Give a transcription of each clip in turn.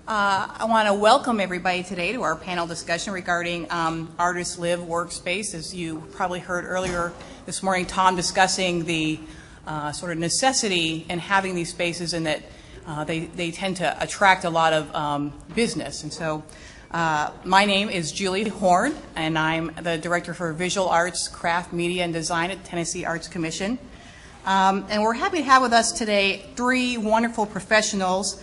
I want to welcome everybody today to our panel discussion regarding Artists Live Workspace. As you probably heard earlier this morning, Tom discussing the sort of necessity in having these spaces and that they tend to attract a lot of business. And so my name is Julie Horn, and I'm the Director for Visual Arts, Craft, Media, and Design at Tennessee Arts Commission. And we're happy to have with us today three wonderful professionals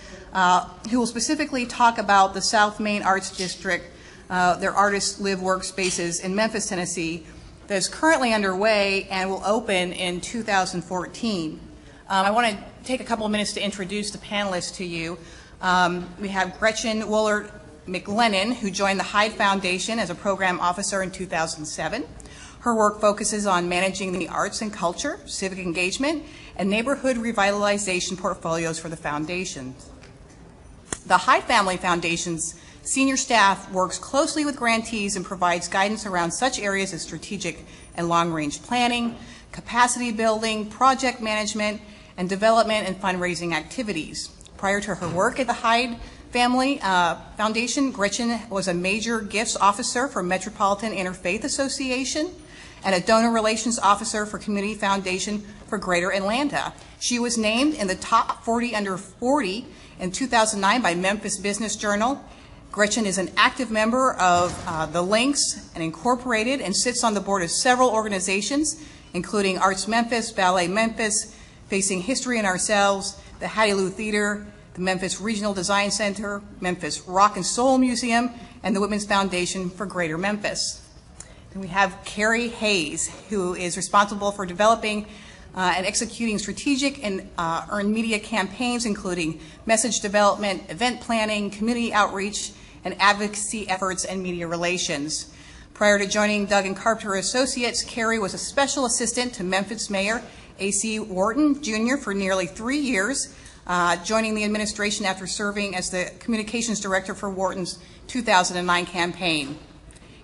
who will specifically talk about the South Main Arts District, their Artists Live Workspaces in Memphis, Tennessee, that is currently underway and will open in 2014. I want to take a couple of minutes to introduce the panelists to you. We have Gretchen Woolard McLennan, who joined the Hyde Foundation as a program officer in 2007. Her work focuses on managing the arts and culture, civic engagement, and neighborhood revitalization portfolios for the foundation. The Hyde Family Foundation's senior staff works closely with grantees and provides guidance around such areas as strategic and long-range planning, capacity building, project management, and development and fundraising activities. Prior to her work at the Hyde Family Foundation, Gretchen was a major gifts officer for Metropolitan Interfaith Association and a donor relations officer for Community Foundation for Greater Atlanta. She was named in the top 40 under 40 in 2009 by Memphis Business Journal. Gretchen is an active member of the Links and Incorporated and sits on the board of several organizations, including Arts Memphis, Ballet Memphis, Facing History and Ourselves, the Hattie Lou Theater, the Memphis Regional Design Center, Memphis Rock and Soul Museum, and the Women's Foundation for Greater Memphis. And we have Carrie Hayes, who is responsible for developing and executing strategic and earned media campaigns, including message development, event planning, community outreach, and advocacy efforts and media relations. Prior to joining Doug and Carpenter Associates, Carrie was a special assistant to Memphis Mayor A.C. Wharton Jr. for nearly 3 years, joining the administration after serving as the communications director for Wharton's 2009 campaign.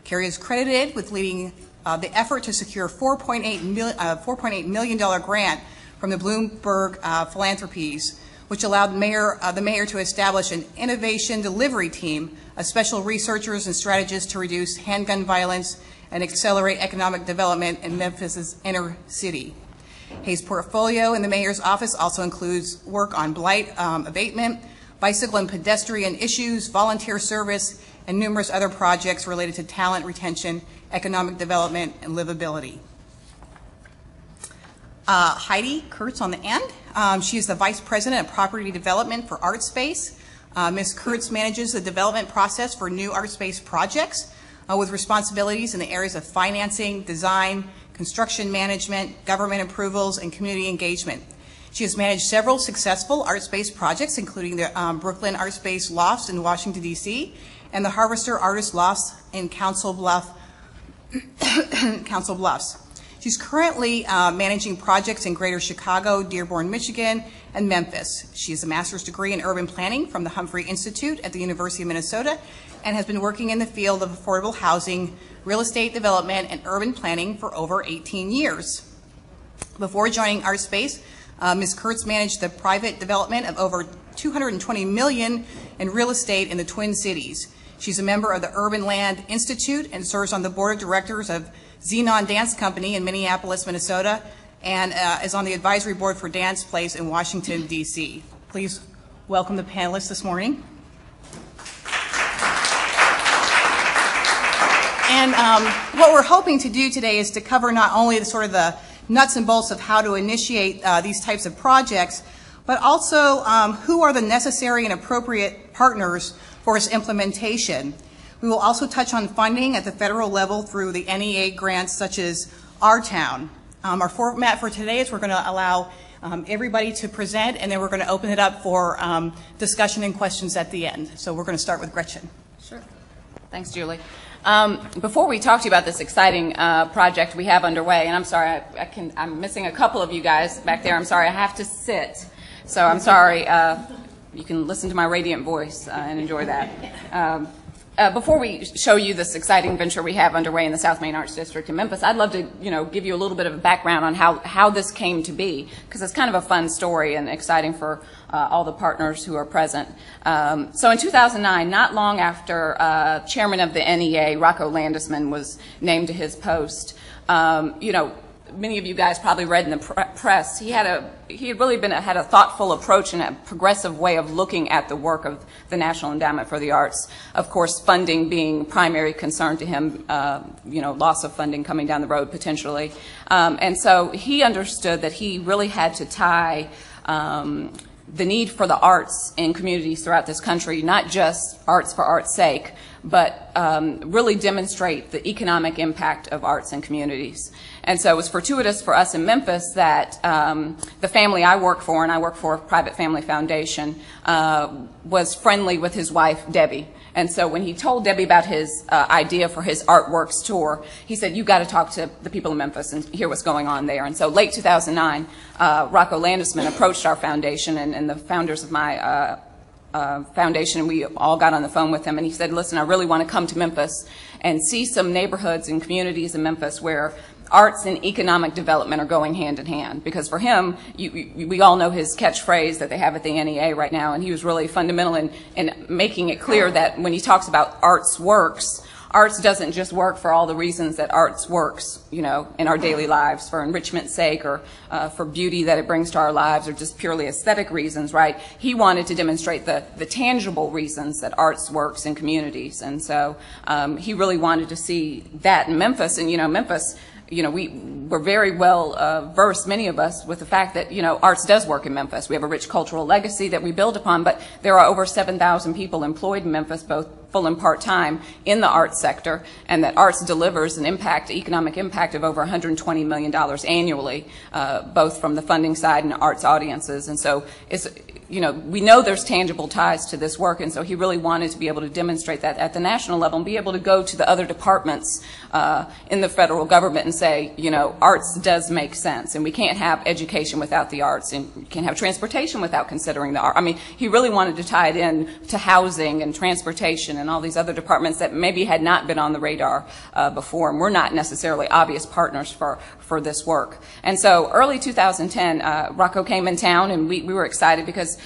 Carrie is credited with leading the effort to secure a $4.8 million grant from the Bloomberg Philanthropies, which allowed the mayor to establish an innovation delivery team of special researchers and strategists to reduce handgun violence and accelerate economic development in Memphis's inner city. Hayes' portfolio in the mayor's office also includes work on blight abatement, bicycle and pedestrian issues, volunteer service, and numerous other projects related to talent retention, economic development, and livability. Heidi Kurtz on the end. She is the Vice President of Property Development for Artspace. Ms. Kurtz manages the development process for new Artspace projects with responsibilities in the areas of financing, design, construction management, government approvals, and community engagement. She has managed several successful Artspace projects, including the Brooklyn Artspace Lofts in Washington, D.C., and the Harvester Artist Lofts in Council Bluffs. She's currently managing projects in Greater Chicago, Dearborn, Michigan, and Memphis. She has a master's degree in urban planning from the Humphrey Institute at the University of Minnesota and has been working in the field of affordable housing, real estate development, and urban planning for over 18 years. Before joining Artspace, Ms. Kurtz managed the private development of over $220 million in real estate in the Twin Cities. She's a member of the Urban Land Institute and serves on the board of directors of Xenon Dance Company in Minneapolis, Minnesota, and is on the advisory board for Dance Place in Washington, D.C. Please welcome the panelists this morning. And what we're hoping to do today is to cover not only the nuts and bolts of how to initiate these types of projects, but also who are the necessary and appropriate partners for its implementation. We will also touch on funding at the federal level through the NEA grants such as Our Town. Our format for today is we're going to allow everybody to present, and then we're going to open it up for discussion and questions at the end. So we're going to start with Gretchen. Sure. Thanks, Julie. Before we talk to you about this exciting project we have underway, and I'm sorry, I'm missing a couple of you guys back there. I'm sorry, I have to sit. So I'm sorry. You can listen to my radiant voice and enjoy that. before we show you this exciting venture we have underway in the South Main Arts District in Memphis, I'd love to, give you a little bit of a background on how this came to be, because it's kind of a fun story and exciting for all the partners who are present. So in 2009, not long after chairman of the NEA, Rocco Landesman, was named to his post, many of you guys probably read in the press, he had really had a thoughtful approach and a progressive way of looking at the work of the National Endowment for the Arts. Of course, funding being primary concern to him, loss of funding coming down the road potentially. And so he understood that he really had to tie the need for the arts in communities throughout this country, not just arts for art's sake, but really demonstrate the economic impact of arts in communities. And so it was fortuitous for us in Memphis that the family I work for, and I work for a private family foundation, was friendly with his wife, Debbie. And so when he told Debbie about his idea for his Artworks tour, he said, "You've got to talk to the people in Memphis and hear what's going on there." And so late 2009, Rocco Landesman approached our foundation and the founders of my foundation, and we all got on the phone with him, and he said, "Listen, I really want to come to Memphis and see some neighborhoods and communities in Memphis where arts and economic development are going hand in hand." Because for him, we all know his catchphrase that they have at the NEA right now, and he was really fundamental in making it clear that when he talks about arts works, arts doesn't just work for all the reasons that arts works, in our daily lives, for enrichment's sake or for beauty that it brings to our lives, or just purely aesthetic reasons, right? He wanted to demonstrate the tangible reasons that arts works in communities. And so he really wanted to see that in Memphis. And, Memphis, we're very well versed, many of us, with the fact that, arts does work in Memphis. We have a rich cultural legacy that we build upon, but there are over 7,000 people employed in Memphis, both full and part-time, in the arts sector, and that arts delivers an economic impact of over $120 million annually, both from the funding side and arts audiences. And so we know there's tangible ties to this work, and so he really wanted to be able to demonstrate that at the national level and be able to go to the other departments in the federal government and say, arts does make sense, and we can't have education without the arts, and we can't have transportation without considering the art. I mean, he really wanted to tie it in to housing and transportation and all these other departments that maybe had not been on the radar before, and were not necessarily obvious partners for this work. And so early 2010, Rocco came in town, and we were excited because,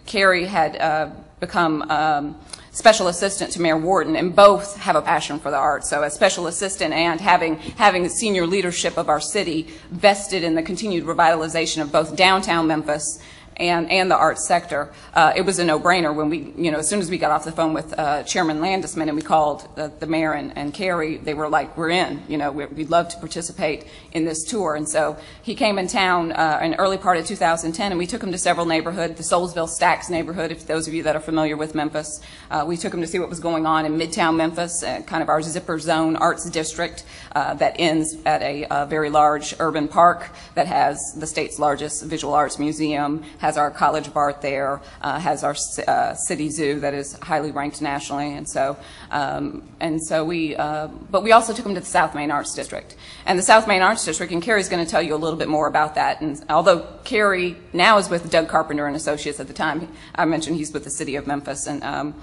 Carrie had become special assistant to Mayor Warden, and both have a passion for the arts. So as special assistant and having the senior leadership of our city vested in the continued revitalization of both downtown Memphis and the arts sector, it was a no-brainer when we, as soon as we got off the phone with Chairman Landesman and we called the mayor and Carrie, they were like, "We're in, we'd love to participate in this tour." And so he came in town in early part of 2010, and we took him to several neighborhoods, the Soulsville Stacks neighborhood, if those of you that are familiar with Memphis. We took him to see what was going on in Midtown Memphis, kind of our zipper zone arts district that ends at a very large urban park that has the state's largest visual arts museum, has our College of Art there, has our city zoo that is highly ranked nationally, and so but we also took them to the South Main Arts District. And the South Main Arts District, and Carrie's going to tell you a little bit more about that. And although Carrie now is with Doug Carpenter and Associates, at the time I mentioned he's with the city of Memphis, and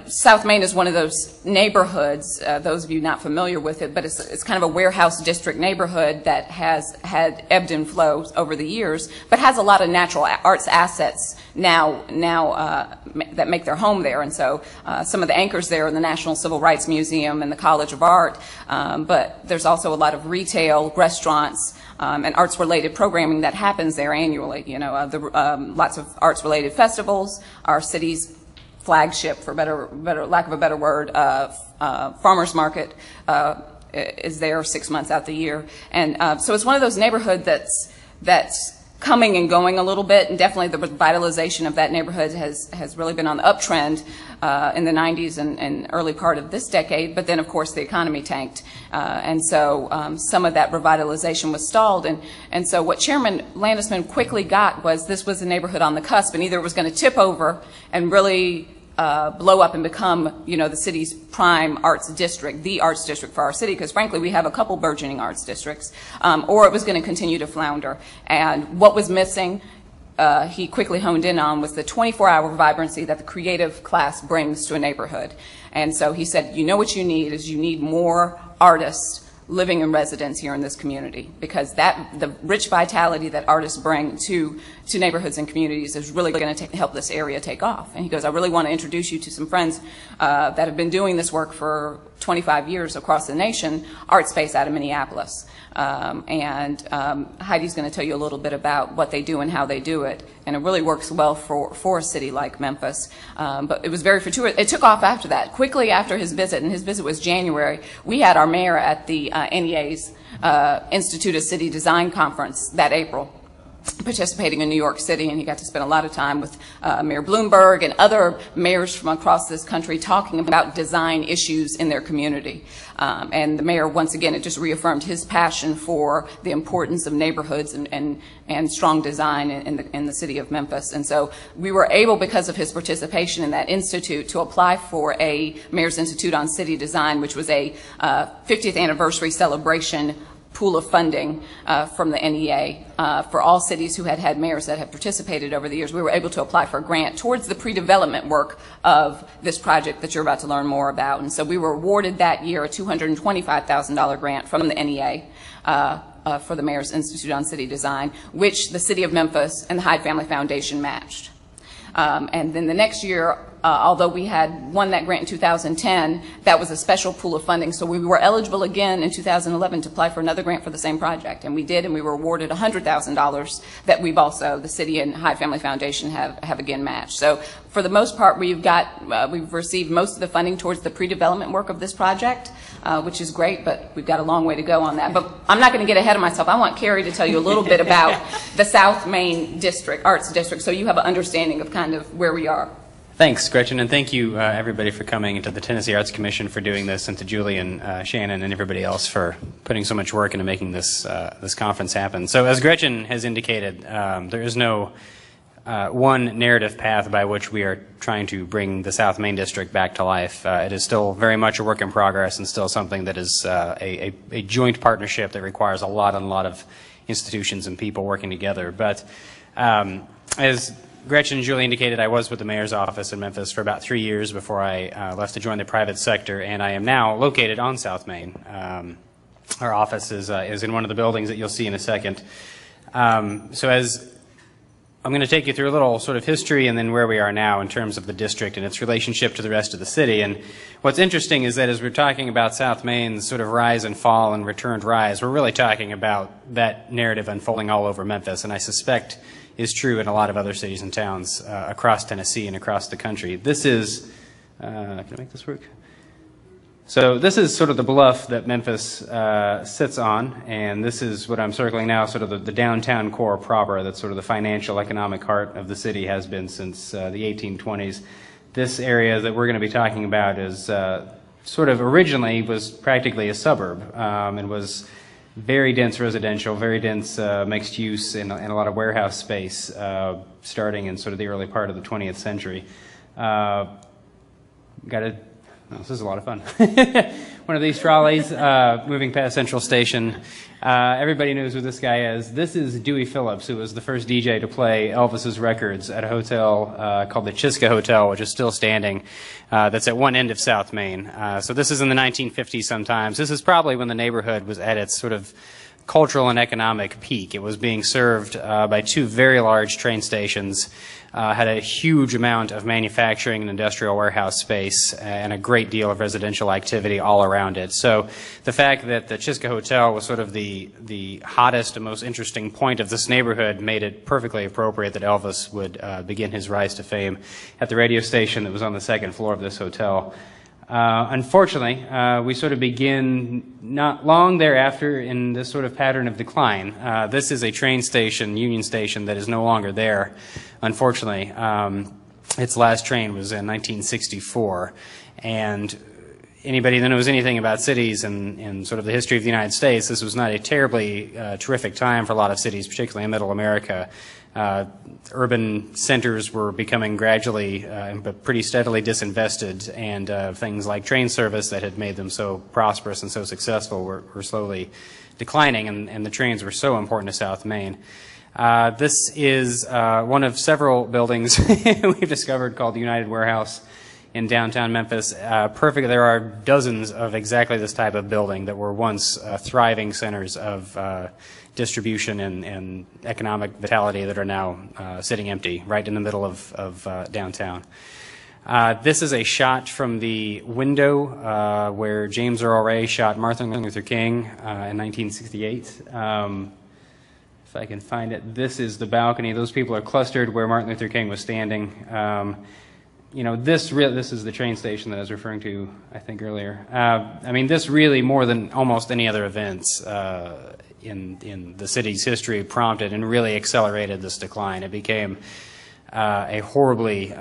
South Main is one of those neighborhoods, those of you not familiar with it, but it's kind of a warehouse district neighborhood that has had ebbed and flows over the years, but has a lot of natural arts assets now that make their home there. And so some of the anchors there are the National Civil Rights Museum and the College of Art, but there's also a lot of retail, restaurants, and arts-related programming that happens there annually. Lots of arts-related festivals. Our city's flagship, for lack of a better word, farmers market is there 6 months out the year, and so it's one of those neighborhoods that's coming and going a little bit, and definitely the revitalization of that neighborhood has really been on the uptrend in the 90s and early part of this decade. But then, of course, the economy tanked, and so some of that revitalization was stalled. And so what Chairman Landesman quickly got was this was a neighborhood on the cusp, and either it was going to tip over and really blow up and become, the city's prime arts district, the arts district for our city, because frankly we have a couple burgeoning arts districts, or it was going to continue to flounder. And what was missing he quickly honed in on was the 24-hour vibrancy that the creative class brings to a neighborhood. And so he said, you know what you need is you need more artists living in residence here in this community, because the rich vitality that artists bring to neighborhoods and communities is really going to help this area take off. And he goes, I really want to introduce you to some friends that have been doing this work for 25 years across the nation, Artspace out of Minneapolis. Heidi's going to tell you a little bit about what they do and how they do it. And it really works well for a city like Memphis. But it was very fortuitous. It took off after that. Quickly after his visit, and his visit was January, we had our mayor at the NEA's Institute of City Design Conference that April, participating in New York City, and he got to spend a lot of time with Mayor Bloomberg and other mayors from across this country talking about design issues in their community. And the mayor, once again, it just reaffirmed his passion for the importance of neighborhoods and strong design in the city of Memphis. And so we were able, because of his participation in that institute, to apply for a Mayor's Institute on City Design, which was a 50th anniversary celebration pool of funding from the NEA for all cities who had had mayors that had participated over the years. We were able to apply for a grant towards the pre-development work of this project that you're about to learn more about. And so we were awarded that year a $225,000 grant from the NEA for the Mayor's Institute on City Design, which the City of Memphis and the Hyde Family Foundation matched. And then the next year, although we had won that grant in 2010, that was a special pool of funding. So we were eligible again in 2011 to apply for another grant for the same project. And we did, and we were awarded $100,000 that we've also, the City and Hyde Family Foundation have again matched. So for the most part, we've received most of the funding towards the pre-development work of this project, which is great, but we've got a long way to go on that. But I'm not going to get ahead of myself. I want Carrie to tell you a little bit about the South Main District, Arts District, so you have an understanding of kind of where we are. Thanks, Gretchen, and thank you, everybody, for coming, and to the Tennessee Arts Commission for doing this, and to Julie and Shannon and everybody else for putting so much work into making this this conference happen. So, as Gretchen has indicated, there is no one narrative path by which we are trying to bring the South Main District back to life. It is still very much a work in progress, and still something that is a joint partnership that requires a lot of institutions and people working together. But as Gretchen and Julie indicated, I was with the mayor's office in Memphis for about 3 years before I left to join the private sector, and I am now located on South Main. Our office is in one of the buildings that you'll see in a second. So as I'm going to take you through a little sort of history and then where we are now in terms of the district and its relationship to the rest of the city. And what's interesting is that as we're talking about South Main's sort of rise and fall and returned rise, we're really talking about that narrative unfolding all over Memphis, and I suspect is true in a lot of other cities and towns across Tennessee and across the country. This is, can I make this work? So this is sort of the bluff that Memphis sits on, and this is what I'm circling now, sort of the downtown core proper. That's sort of the financial, economic heart of the city, has been since the 1820s. This area that we're going to be talking about is sort of originally was practically a suburb and was very dense residential, very dense mixed use, and a lot of warehouse space starting in sort of the early part of the 20th century. This is a lot of fun. One of these trolleys moving past Central Station. Everybody knows who this guy is. This is Dewey Phillips, who was the first DJ to play Elvis's records at a hotel called the Chiska Hotel, which is still standing. That's at one end of South Main. So this is in the 1950s sometimes. This is probably when the neighborhood was at its sort of cultural and economic peak. It was being served by two very large train stations, had a huge amount of manufacturing and industrial warehouse space, and a great deal of residential activity all around it. So the fact that the Chiska Hotel was sort of the hottest and most interesting point of this neighborhood made it perfectly appropriate that Elvis would begin his rise to fame at the radio station that was on the second floor of this hotel. Unfortunately, we sort of begin not long thereafter in this sort of pattern of decline. This is a train station, Union Station, that is no longer there, unfortunately. Its last train was in 1964, and anybody that knows anything about cities and sort of the history of the United States, this was not a terribly terrific time for a lot of cities, particularly in Middle America. Urban centers were becoming gradually but pretty steadily disinvested, and things like train service that had made them so prosperous and so successful were slowly declining, and the trains were so important to South Main. This is one of several buildings we've discovered called the United Warehouse in downtown Memphis. Perfect. There are dozens of exactly this type of building that were once thriving centers of distribution and economic vitality that are now sitting empty right in the middle of downtown. This is a shot from the window where James Earl Ray shot Martin Luther King in 1968. If I can find it, this is the balcony. Those people are clustered where Martin Luther King was standing. You know, this is the train station that I was referring to, I think, earlier. I mean, this really, more than almost any other events in the city's history, prompted and really accelerated this decline. It became a horribly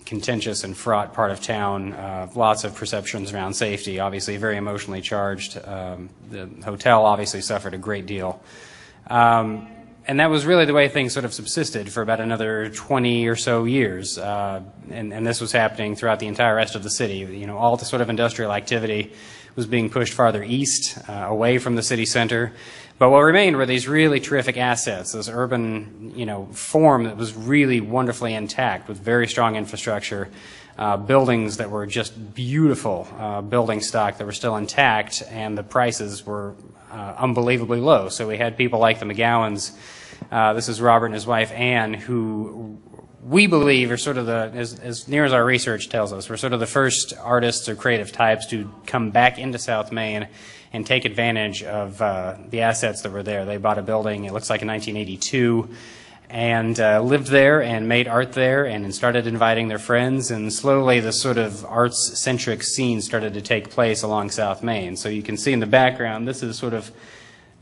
contentious and fraught part of town, lots of perceptions around safety, obviously very emotionally charged. The hotel obviously suffered a great deal. And that was really the way things sort of subsisted for about another 20 or so years. And this was happening throughout the entire rest of the city. You know, all the sort of industrial activity was being pushed farther east, away from the city center. But what remained were these really terrific assets, this urban, you know, form that was really wonderfully intact with very strong infrastructure, buildings that were just beautiful, building stock that were still intact, and the prices were unbelievably low. So we had people like the McGowans. This is Robert and his wife Anne, who we believe are sort of the, as near as our research tells us, we're sort of the first artists or creative types to come back into South Main and take advantage of the assets that were there. They bought a building, it looks like in 1982, and lived there and made art there and started inviting their friends, and slowly this sort of arts-centric scene started to take place along South Main. So you can see in the background, this is sort of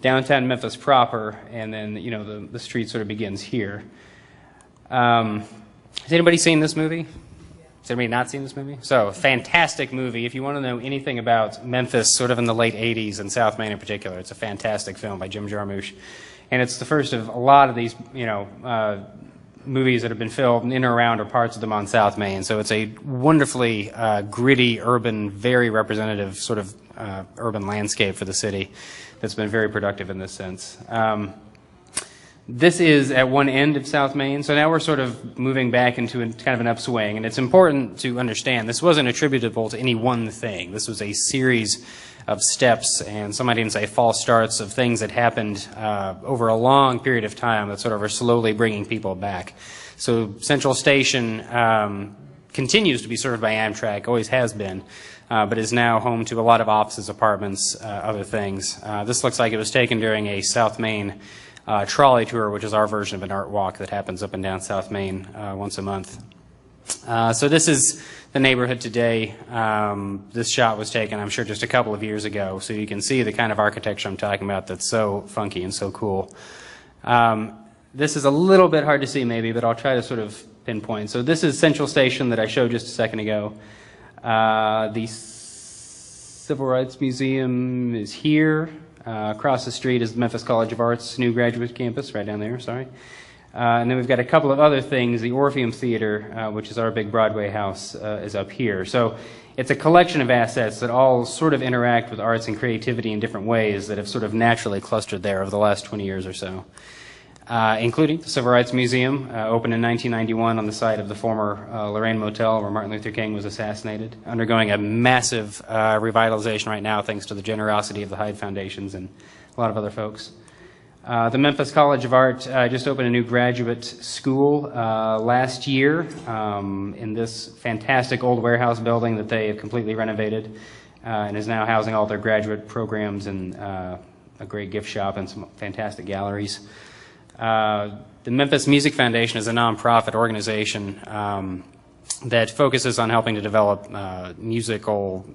downtown Memphis proper, and then, you know, the street sort of begins here. Has anybody seen this movie? Has anybody not seen this movie? So, fantastic movie. If you want to know anything about Memphis, sort of in the late 80s and South Main in particular, it's a fantastic film by Jim Jarmusch. And it's the first of a lot of these, you know, movies that have been filmed in or around or parts of them on South Main. So it's a wonderfully gritty, urban, very representative sort of urban landscape for the city that's been very productive in this sense. This is at one end of South Main, so now we're sort of moving back into kind of an upswing, and it's important to understand this wasn't attributable to any one thing. This was a series of steps, and some might even say false starts, of things that happened over a long period of time that sort of are slowly bringing people back. So Central Station continues to be served by Amtrak, always has been, but is now home to a lot of offices, apartments, other things. This looks like it was taken during a South Main trolley tour, which is our version of an art walk that happens up and down South Main once a month. So this is the neighborhood today. This shot was taken, I'm sure, just a couple of years ago, so you can see the kind of architecture I'm talking about that's so funky and so cool. This is a little bit hard to see maybe, but I'll try to sort of pinpoint. So this is Central Station that I showed just a second ago. The Civil Rights Museum is here. Across the street is the Memphis College of Art's new graduate campus, right down there, sorry. And then we've got a couple of other things. The Orpheum Theater, which is our big Broadway house, is up here. So it's a collection of assets that all sort of interact with arts and creativity in different ways that have sort of naturally clustered there over the last 20 years or so. Including the Civil Rights Museum, opened in 1991 on the site of the former Lorraine Motel where Martin Luther King was assassinated, undergoing a massive revitalization right now thanks to the generosity of the Hyde Foundations and a lot of other folks. The Memphis College of Art just opened a new graduate school last year in this fantastic old warehouse building that they have completely renovated and is now housing all their graduate programs and a great gift shop and some fantastic galleries. The Memphis Music Foundation is a nonprofit organization that focuses on helping to develop musical,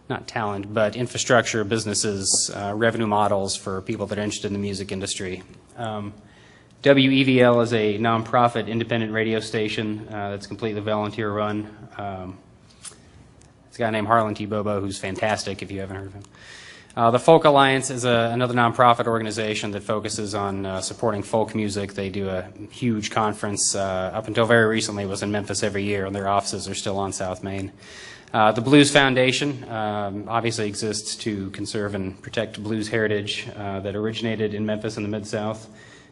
not talent, but infrastructure, businesses, revenue models for people that are interested in the music industry. WEVL is a nonprofit independent radio station that's completely volunteer run. It's a guy named Harlan T. Bobo who's fantastic if you haven't heard of him. The Folk Alliance is another nonprofit organization that focuses on supporting folk music. They do a huge conference, up until very recently was in Memphis every year, and their offices are still on South Main. The Blues Foundation obviously exists to conserve and protect blues heritage that originated in Memphis in the Mid-South.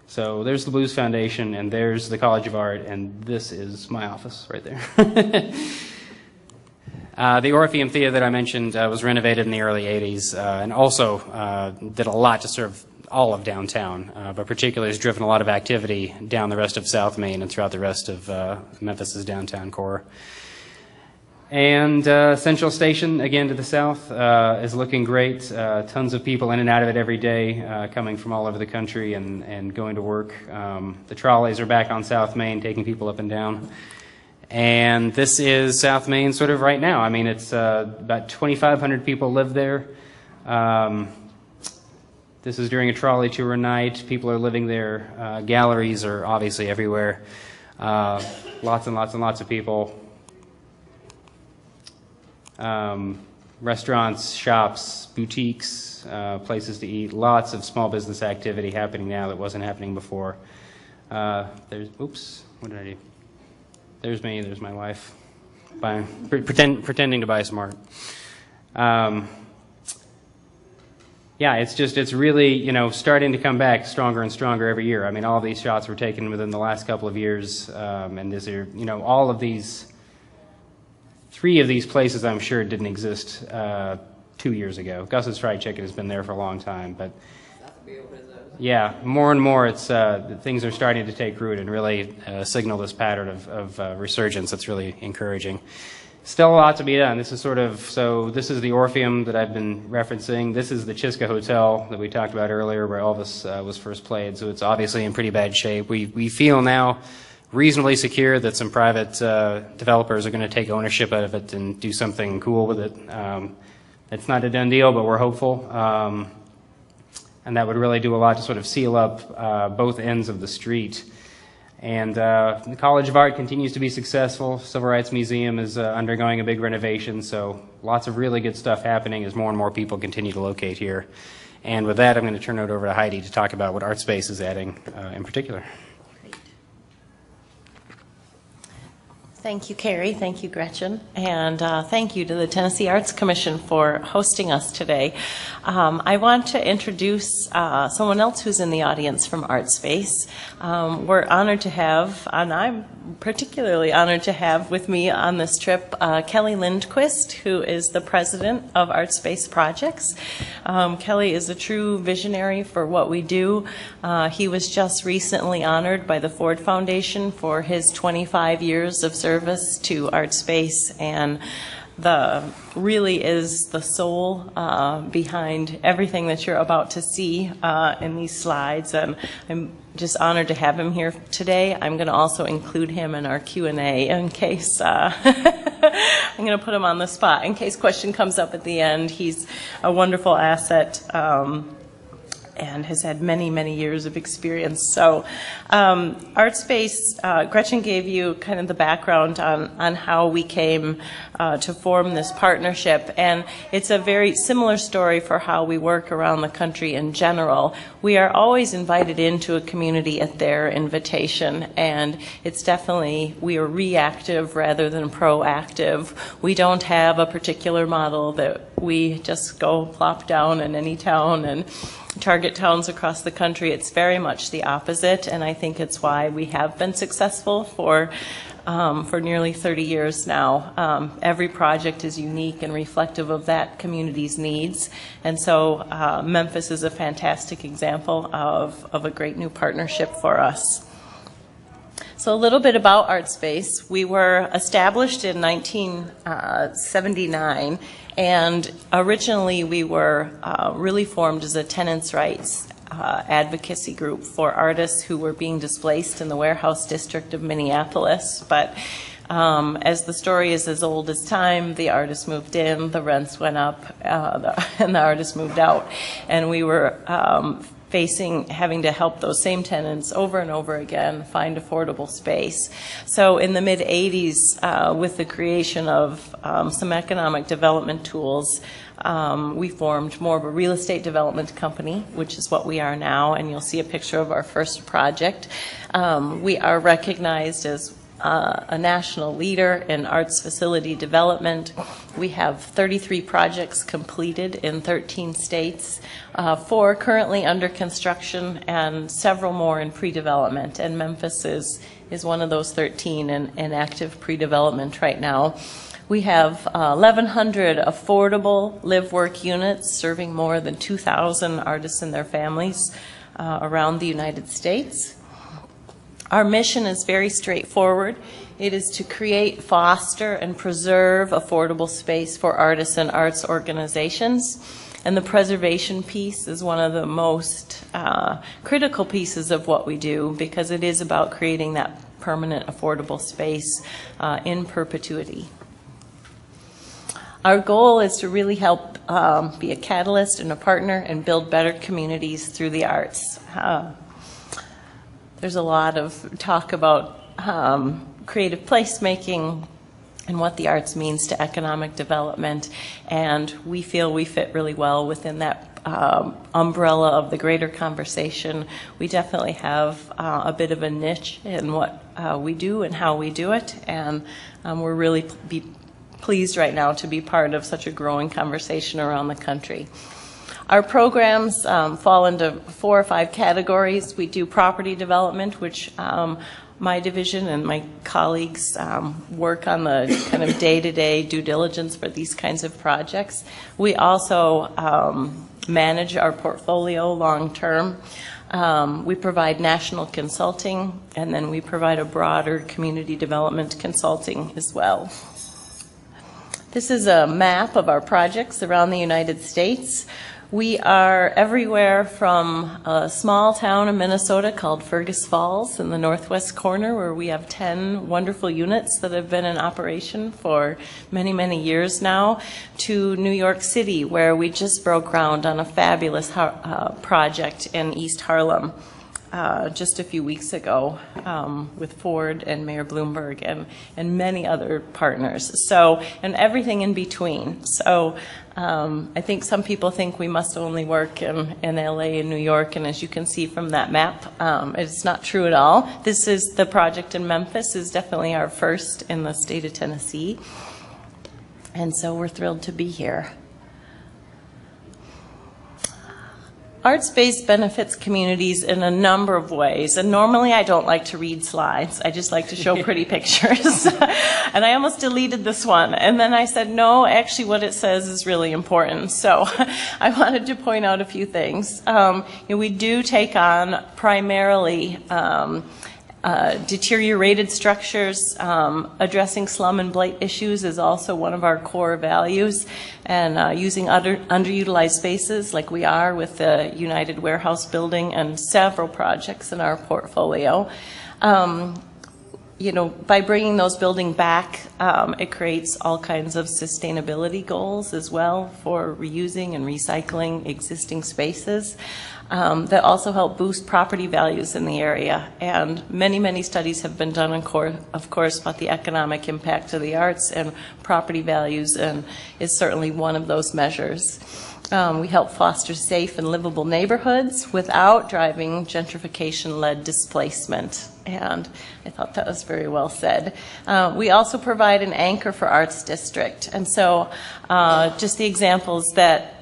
So there's the Blues Foundation, and there's the College of Art, and this is my office right there. The Orpheum Theater that I mentioned was renovated in the early 80s and also did a lot to serve all of downtown, but particularly has driven a lot of activity down the rest of South Main and throughout the rest of Memphis's downtown core. And Central Station, again to the south, is looking great. Tons of people in and out of it every day, coming from all over the country and going to work. The trolleys are back on South Main, taking people up and down. And this is South Main sort of right now. I mean, it's about 2,500 people live there. This is during a trolley tour night. People are living there. Galleries are obviously everywhere. Lots and lots and lots of people. Restaurants, shops, boutiques, places to eat, lots of small business activity happening now that wasn't happening before. Oops, what did I do? There's me, there's my wife, pretending to buy some art. Yeah, it's really, you know, starting to come back stronger and stronger every year. I mean, all of these shots were taken within the last couple of years, and this year, you know, all of these. 3 of these places, I'm sure, didn't exist 2 years ago. Gus's Fried Chicken has been there for a long time, but yeah, more and more, it's things are starting to take root and really signal this pattern of resurgence. That's really encouraging. Still a lot to be done. This is this is the Orpheum that I've been referencing. This is the Chiska Hotel that we talked about earlier, where Elvis was first played. So it's obviously in pretty bad shape. We feel now reasonably secure that some private developers are going to take ownership out of it and do something cool with it. It's not a done deal, but we're hopeful. And that would really do a lot to sort of seal up both ends of the street. And the College of Art continues to be successful. Civil Rights Museum is undergoing a big renovation, so lots of really good stuff happening as more and more people continue to locate here. And with that, I'm going to turn it over to Heidi to talk about what Artspace is adding in particular. Thank you, Carrie. Thank you, Gretchen. And thank you to the Tennessee Arts Commission for hosting us today. I want to introduce someone else who's in the audience from Artspace. We're honored to have, and I'm particularly honored to have with me on this trip, Kelly Lindquist, who is the president of Artspace Projects. Kelly is a true visionary for what we do. He was just recently honored by the Ford Foundation for his 25 years of service to Artspace, and really is the soul behind everything that you're about to see in these slides, and I'm just honored to have him here today. I'm going to also include him in our Q&A in case I'm going to put him on the spot in case question comes up at the end. He's a wonderful asset and has had many, many years of experience. So Artspace, Gretchen gave you kind of the background on how we came to form this partnership, and it's a very similar story for how we work around the country in general. We are always invited into a community at their invitation, and it's definitely, we are reactive rather than proactive. We don't have a particular model that we just go plop down in any town and target towns across the country. It's very much the opposite, and I think it's why we have been successful for nearly 30 years now. Every project is unique and reflective of that community's needs, and so Memphis is a fantastic example of a great new partnership for us. So a little bit about Artspace. We were established in 1979, and originally we were really formed as a tenants' rights advocacy group for artists who were being displaced in the warehouse district of Minneapolis. But as the story is as old as time, the artists moved in, the rents went up, and the artists moved out. And we were having to help those same tenants over and over again find affordable space. So in the mid-'80s, with the creation of some economic development tools, we formed more of a real estate development company, which is what we are now, and you'll see a picture of our first project. We are recognized as a national leader in arts facility development. We have 33 projects completed in 13 states, 4 currently under construction, and several more in pre-development. And Memphis is one of those 13 in active pre-development right now. We have 1,100 affordable live-work units serving more than 2,000 artists and their families around the United States. Our mission is very straightforward. It is to create, foster, and preserve affordable space for artists and arts organizations. And the preservation piece is one of the most critical pieces of what we do, because it is about creating that permanent affordable space in perpetuity. Our goal is to really help be a catalyst and a partner and build better communities through the arts. There's a lot of talk about creative placemaking and what the arts means to economic development, and we feel we fit really well within that umbrella of the greater conversation. We definitely have a bit of a niche in what we do and how we do it, and we're really pleased right now to be part of such a growing conversation around the country. Our programs fall into 4 or 5 categories. We do property development, which my division and my colleagues work on the kind of day-to-day due diligence for these kinds of projects. We also manage our portfolio long-term. We provide national consulting, and then we provide a broader community development consulting as well. This is a map of our projects around the United States. We are everywhere from a small town in Minnesota called Fergus Falls in the northwest corner, where we have 10 wonderful units that have been in operation for many, many years now, to New York City, where we just broke ground on a fabulous project in East Harlem just a few weeks ago with Ford and Mayor Bloomberg and many other partners. So, and everything in between. So I think some people think we must only work in LA and New York, and as you can see from that map, it's not true at all. This is the project in Memphis, is definitely our first in the state of Tennessee. And so we're thrilled to be here. Artspace benefits communities in a number of ways, and normally I don't like to read slides. I just like to show pretty pictures. And I almost deleted this one, and then I said, no, actually what it says is really important. So I wanted to point out a few things. We do take on primarily deteriorated structures. Addressing slum and blight issues is also one of our core values, and using underutilized spaces like we are with the United Warehouse building and several projects in our portfolio. By bringing those buildings back, it creates all kinds of sustainability goals as well for reusing and recycling existing spaces. That also help boost property values in the area. And many, many studies have been done, of course, about the economic impact of the arts and property values, and is certainly one of those measures. We help foster safe and livable neighborhoods without driving gentrification-led displacement. And I thought that was very well said. We also provide an anchor for Arts District. And so just the examples that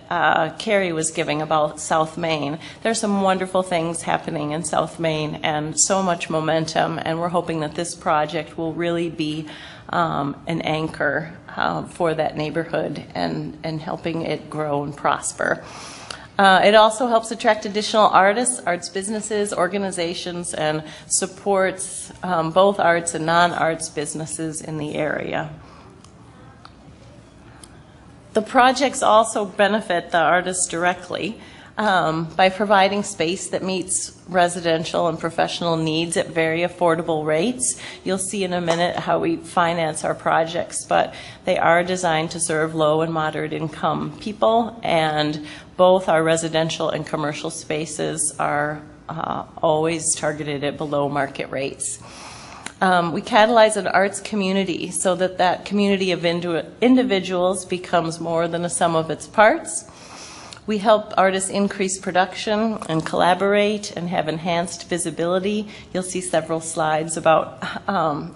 Carrie was giving about South Main. There's some wonderful things happening in South Main and so much momentum, and we're hoping that this project will really be an anchor for that neighborhood and helping it grow and prosper. It also helps attract additional artists, arts businesses, organizations, and supports both arts and non-arts businesses in the area. The projects also benefit the artists directly by providing space that meets residential and professional needs at very affordable rates. You'll see in a minute how we finance our projects, but they are designed to serve low and moderate income people, and both our residential and commercial spaces are always targeted at below market rates. We catalyze an arts community so that that community of individuals becomes more than a sum of its parts. We help artists increase production and collaborate and have enhanced visibility. You'll see several slides about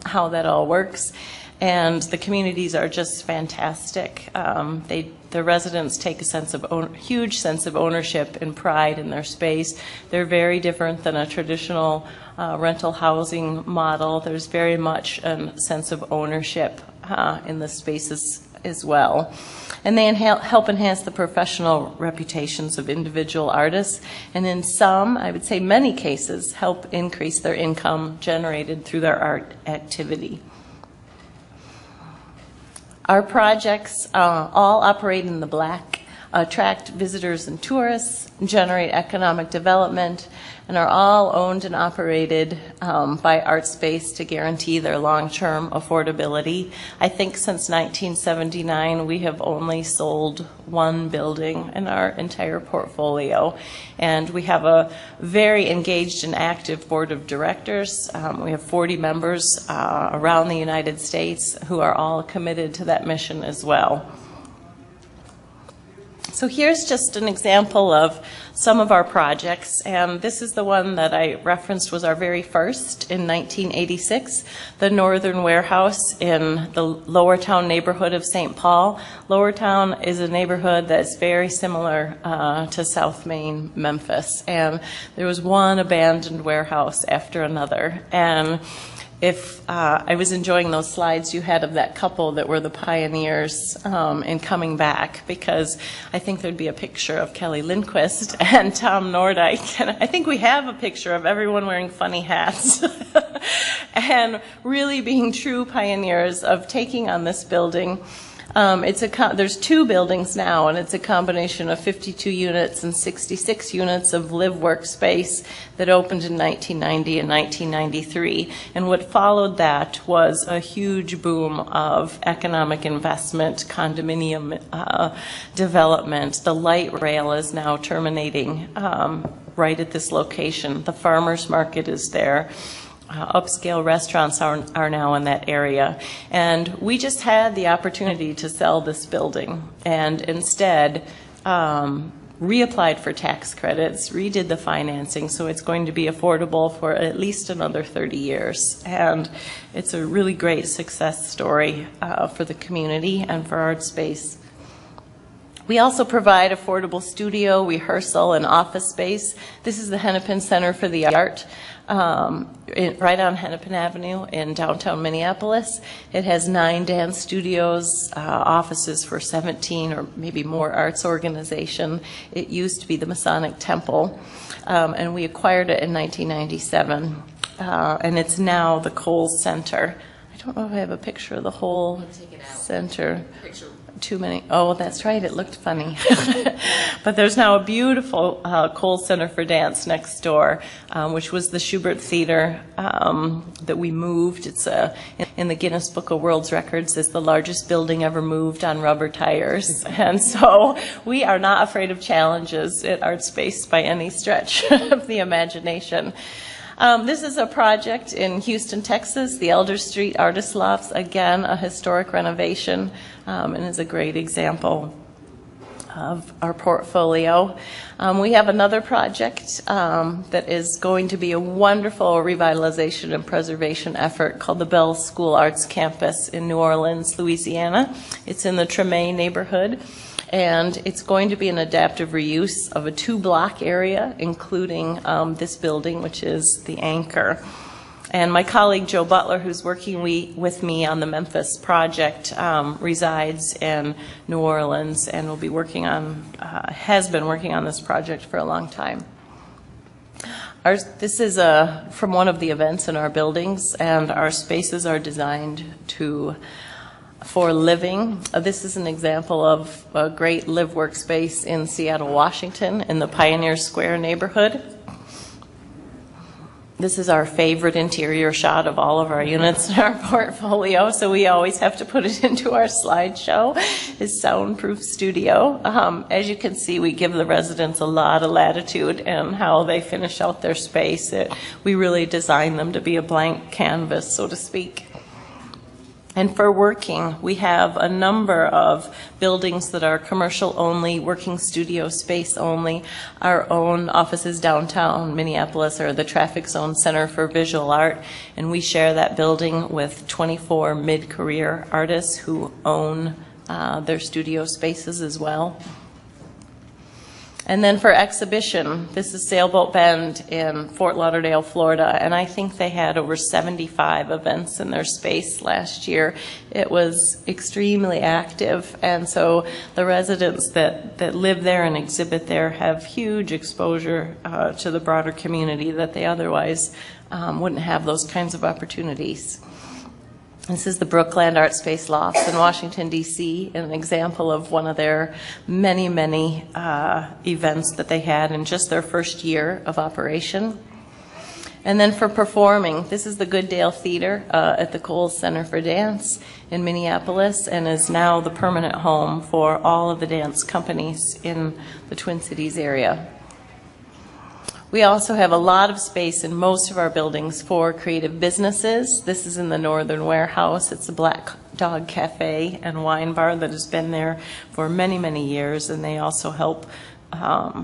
how that all works. And the communities are just fantastic. The residents take a huge sense of ownership and pride in their space. They're very different than a traditional rental housing model. There's very much a sense of ownership in the spaces as well. And they help enhance the professional reputations of individual artists, and in some, I would say many cases, help increase their income generated through their art activity. Our projects all operate in the black, attract visitors and tourists, generate economic development, and are all owned and operated by Artspace to guarantee their long-term affordability. I think since 1979 we have only sold one building in our entire portfolio, and we have a very engaged and active board of directors. We have 40 members around the United States who are all committed to that mission as well. So here's just an example of some of our projects, and this is the one that I referenced was our very first in 1986, the Northern Warehouse in the Lowertown neighborhood of St. Paul. Lowertown is a neighborhood that's very similar to South Main, Memphis, and there was one abandoned warehouse after another. And if I was enjoying those slides you had of that couple that were the pioneers in coming back, because I think there'd be a picture of Kelly Lindquist and Tom Nordike, and I think we have a picture of everyone wearing funny hats and really being true pioneers of taking on this building. There's two buildings now, and it's a combination of 52 units and 66 units of live workspace that opened in 1990 and 1993. And what followed that was a huge boom of economic investment, condominium development. The light rail is now terminating right at this location. The farmers market is there. Upscale restaurants are now in that area. And we just had the opportunity to sell this building and instead reapplied for tax credits, redid the financing, so it's going to be affordable for at least another 30 years. And it's a really great success story for the community and for Artspace. We also provide affordable studio, rehearsal, and office space. This is the Hennepin Center for the Art, right on Hennepin Avenue in downtown Minneapolis. It has 9 dance studios, offices for 17 or maybe more arts organization. It used to be the Masonic Temple, and we acquired it in 1997. And it's now the Kohl's Center. I don't know if I have a picture of the whole center. Too many. Oh, that's right. It looked funny. But there's now a beautiful Kohl's Center for Dance next door, which was the Schubert Theater that we moved. It's in the Guinness Book of World Records as the largest building ever moved on rubber tires. And so we are not afraid of challenges at Artspace by any stretch of the imagination. This is a project in Houston, Texas, the Elder Street Artist Lofts, again, a historic renovation, and is a great example of our portfolio. We have another project that is going to be a wonderful revitalization and preservation effort called the Bell School Arts Campus in New Orleans, Louisiana. It's in the Treme neighborhood. And it's going to be an adaptive reuse of a 2-block area, including this building, which is the anchor. And my colleague Joe Butler, who's working with me on the Memphis project, resides in New Orleans and will be working on, has been working on this project for a long time. This is from one of the events in our buildings, and our spaces are designed for living. This is an example of a great live workspace in Seattle, Washington, in the Pioneer Square neighborhood. This is our favorite interior shot of all of our units in our portfolio, so we always have to put it into our slideshow. This soundproof studio. As you can see, we give the residents a lot of latitude in how they finish out their space. We really design them to be a blank canvas, so to speak. And for working, we have a number of buildings that are commercial only, working studio space only. Our own offices downtown Minneapolis are the Traffic Zone Center for Visual Art, and we share that building with 24 mid-career artists who own their studio spaces as well. And then for exhibition, this is Sailboat Bend in Fort Lauderdale, Florida, and I think they had over 75 events in their space last year. It was extremely active, and so the residents that live there and exhibit there have huge exposure to the broader community that they otherwise wouldn't have those kinds of opportunities. This is the Brookland Artspace Lofts in Washington, D.C., an example of one of their many, many events that they had in just their first year of operation. And then for performing, this is the Goodale Theater at the Kohl's Center for Dance in Minneapolis, and is now the permanent home for all of the dance companies in the Twin Cities area. We also have a lot of space in most of our buildings for creative businesses. This is in the Northern Warehouse. It's a Black Dog Cafe and Wine Bar that has been there for many, many years, and they also help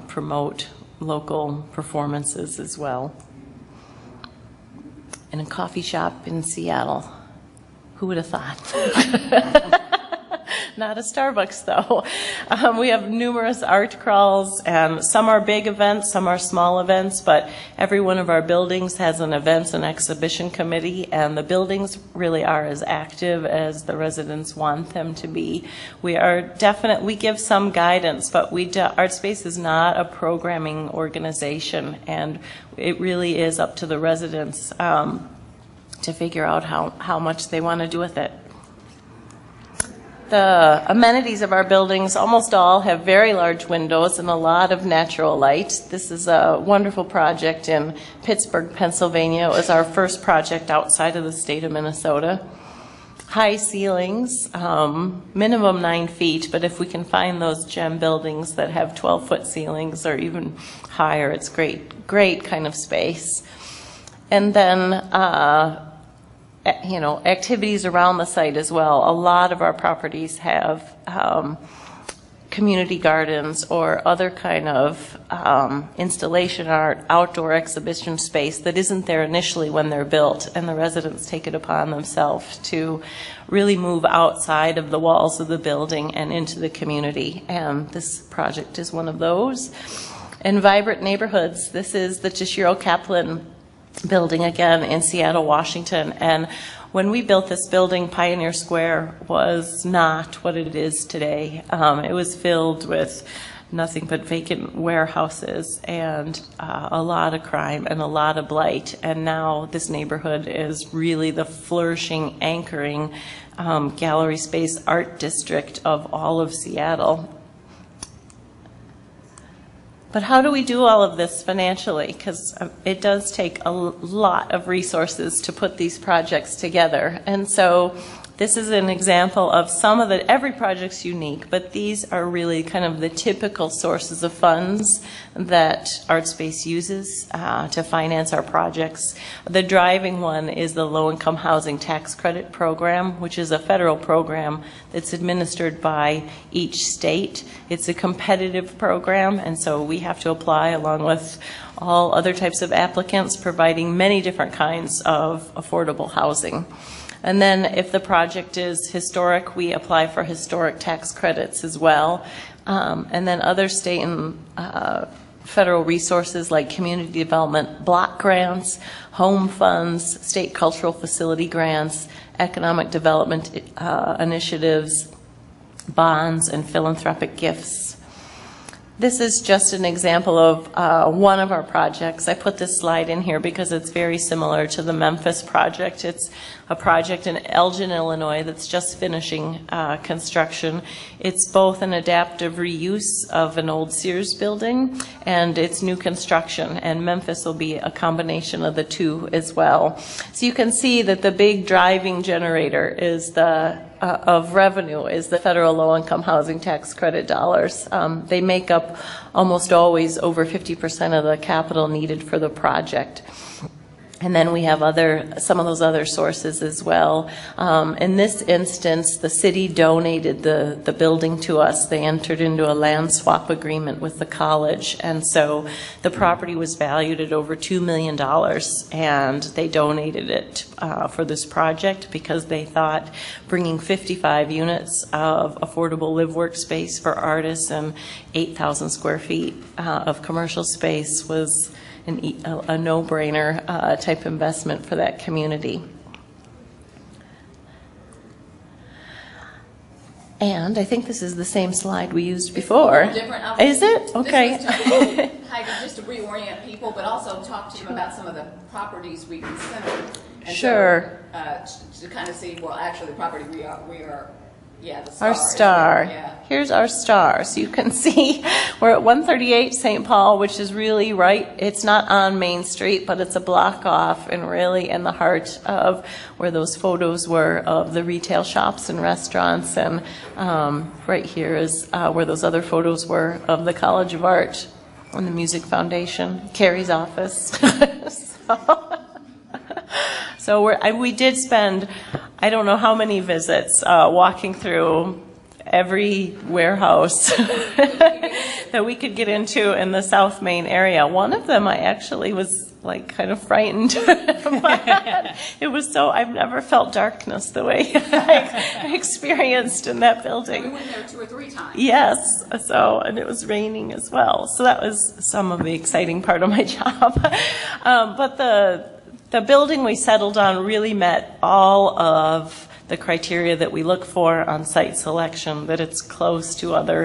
promote local performances as well. And a coffee shop in Seattle. Who would have thought? Not a Starbucks, though. We have numerous art crawls, and some are big events, some are small events, but every one of our buildings has an events and exhibition committee, and the buildings really are as active as the residents want them to be. We give some guidance, but Artspace is not a programming organization, and it really is up to the residents to figure out how much they want to do with it. The amenities of our buildings, almost all have very large windows and a lot of natural light. This is a wonderful project in Pittsburgh, Pennsylvania. It was our first project outside of the state of Minnesota. High ceilings, minimum 9 feet, but if we can find those gem buildings that have 12-foot ceilings or even higher, it's great kind of space. And then activities around the site as well. A lot of our properties have community gardens or other kind of installation art, outdoor exhibition space that isn't there initially when they're built, and the residents take it upon themselves to really move outside of the walls of the building and into the community, and this project is one of those. And vibrant neighborhoods. This is the Toshiro Kaplan building again in Seattle, Washington, and when we built this building, Pioneer Square was not what it is today. It was filled with nothing but vacant warehouses and a lot of crime and a lot of blight, and now this neighborhood is really the flourishing, anchoring gallery space art district of all of Seattle. But how do we do all of this financially? Because it does take a lot of resources to put these projects together. And so this is an example of every project's unique, but these are really kind of the typical sources of funds that Artspace uses to finance our projects. The driving one is the Low-Income Housing Tax Credit Program, which is a federal program that's administered by each state. It's a competitive program, and so we have to apply along with all other types of applicants, providing many different kinds of affordable housing. And then if the project is historic, we apply for historic tax credits as well. And then other state and federal resources like community development block grants, home funds, state cultural facility grants, economic development initiatives, bonds, and philanthropic gifts. This is just an example of one of our projects. I put this slide in here because it's very similar to the Memphis project. It's a project in Elgin, Illinois that's just finishing construction. It's both an adaptive reuse of an old Sears building and it's new construction, and Memphis will be a combination of the two as well. So you can see that the big driving generator is of revenue is the federal low-income housing tax credit dollars. They make up almost always over 50% of the capital needed for the project. And then we have some of those other sources as well. In this instance, the city donated the building to us. They entered into a land swap agreement with the college. And so the property was valued at over $2 million. And they donated it for this project because they thought bringing 55 units of affordable live workspace for artists and 8,000 square feet of commercial space was a no-brainer type investment for that community. And I think this is the same slide we used before. Different. Is it? Okay. Just to reorient people, but also talk to them about some of the properties we consider. And sure. So, to kind of see, well, actually, the property we are. Yeah, the our star. Yeah. Here's our star. So you can see we're at 138 St. Paul, which is really right. It's not on Main Street, but it's a block off and really in the heart of where those photos were of the retail shops and restaurants. And right here is where those other photos were of the College of Art and the Music Foundation, Carrie's office. So we did spend, I don't know how many visits walking through every warehouse that we could get into in the South Main area. One of them I actually was like kind of frightened. It was so, I've never felt darkness the way I experienced in that building. We went there 2 or 3 times. Yes, so, and it was raining as well. So that was some of the exciting part of my job. But the building we settled on really met all of the criteria that we look for on site selection, that it's close to what's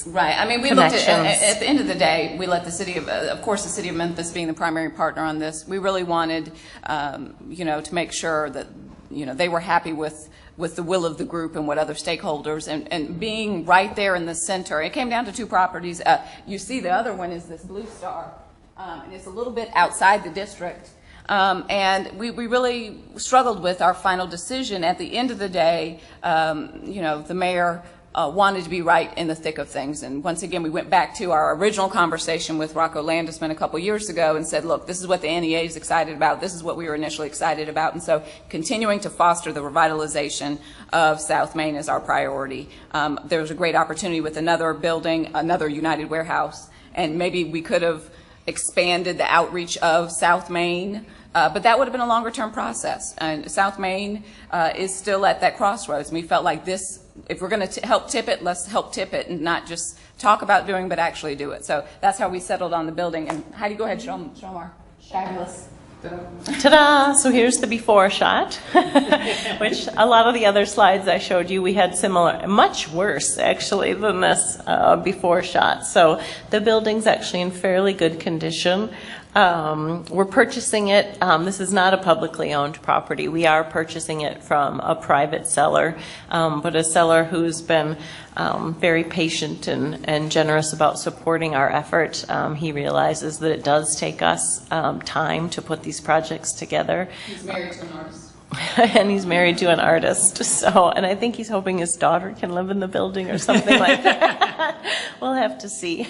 right. I mean, we looked at the end of the day, we let the city of course, the city of Memphis being the primary partner on this, we really wanted, to make sure that, they were happy with the will of the group and what other stakeholders, and being right there in the center. It came down to 2 properties. You see the other one is this Blue Star. And it's a little bit outside the district. And we really struggled with our final decision. At the end of the day, the mayor wanted to be right in the thick of things. And once again, we went back to our original conversation with Rocco Landisman a couple years ago and said, look, this is what the NEA is excited about. This is what we were initially excited about. And so continuing to foster the revitalization of South Main is our priority. There was a great opportunity with another building, another United Warehouse, and maybe we could have expanded the outreach of South Main, but that would have been a longer term process. And South Main is still at that crossroads. And we felt like this, if we're going to help tip it, let's help tip it and not just talk about doing, but actually do it. So that's how we settled on the building. And Heidi, go ahead, show them our fabulous. Ta-da! So here's the before shot, which a lot of the other slides I showed you, we had similar, much worse actually than this before shot. So the building's actually in fairly good condition. We're purchasing it. This is not a publicly owned property. We are purchasing it from a private seller, but a seller who's been very patient and generous about supporting our effort. He realizes that it does take us time to put these projects together. He's married to an artist. And he's married to an artist. So, and I think he's hoping his daughter can live in the building or something like that. We'll have to see.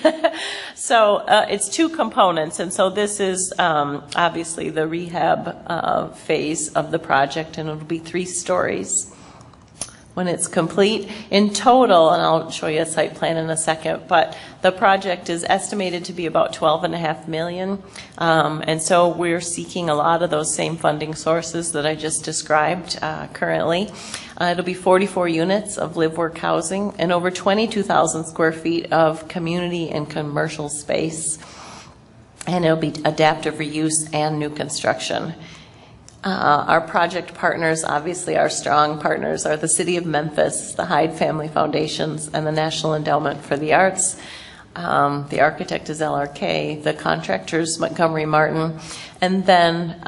So it's 2 components. And so this is obviously the rehab phase of the project, and it'll be 3 stories when it's complete. In total, and I'll show you a site plan in a second, but the project is estimated to be about $12.5 million. And so we're seeking a lot of those same funding sources that I just described currently. It'll be 44 units of live-work housing and over 22,000 square feet of community and commercial space. And it'll be adaptive reuse and new construction. Our project partners, obviously our strong partners, are the City of Memphis, the Hyde Family Foundations, and the National Endowment for the Arts. The architect is LRK, the contractors Montgomery Martin, and then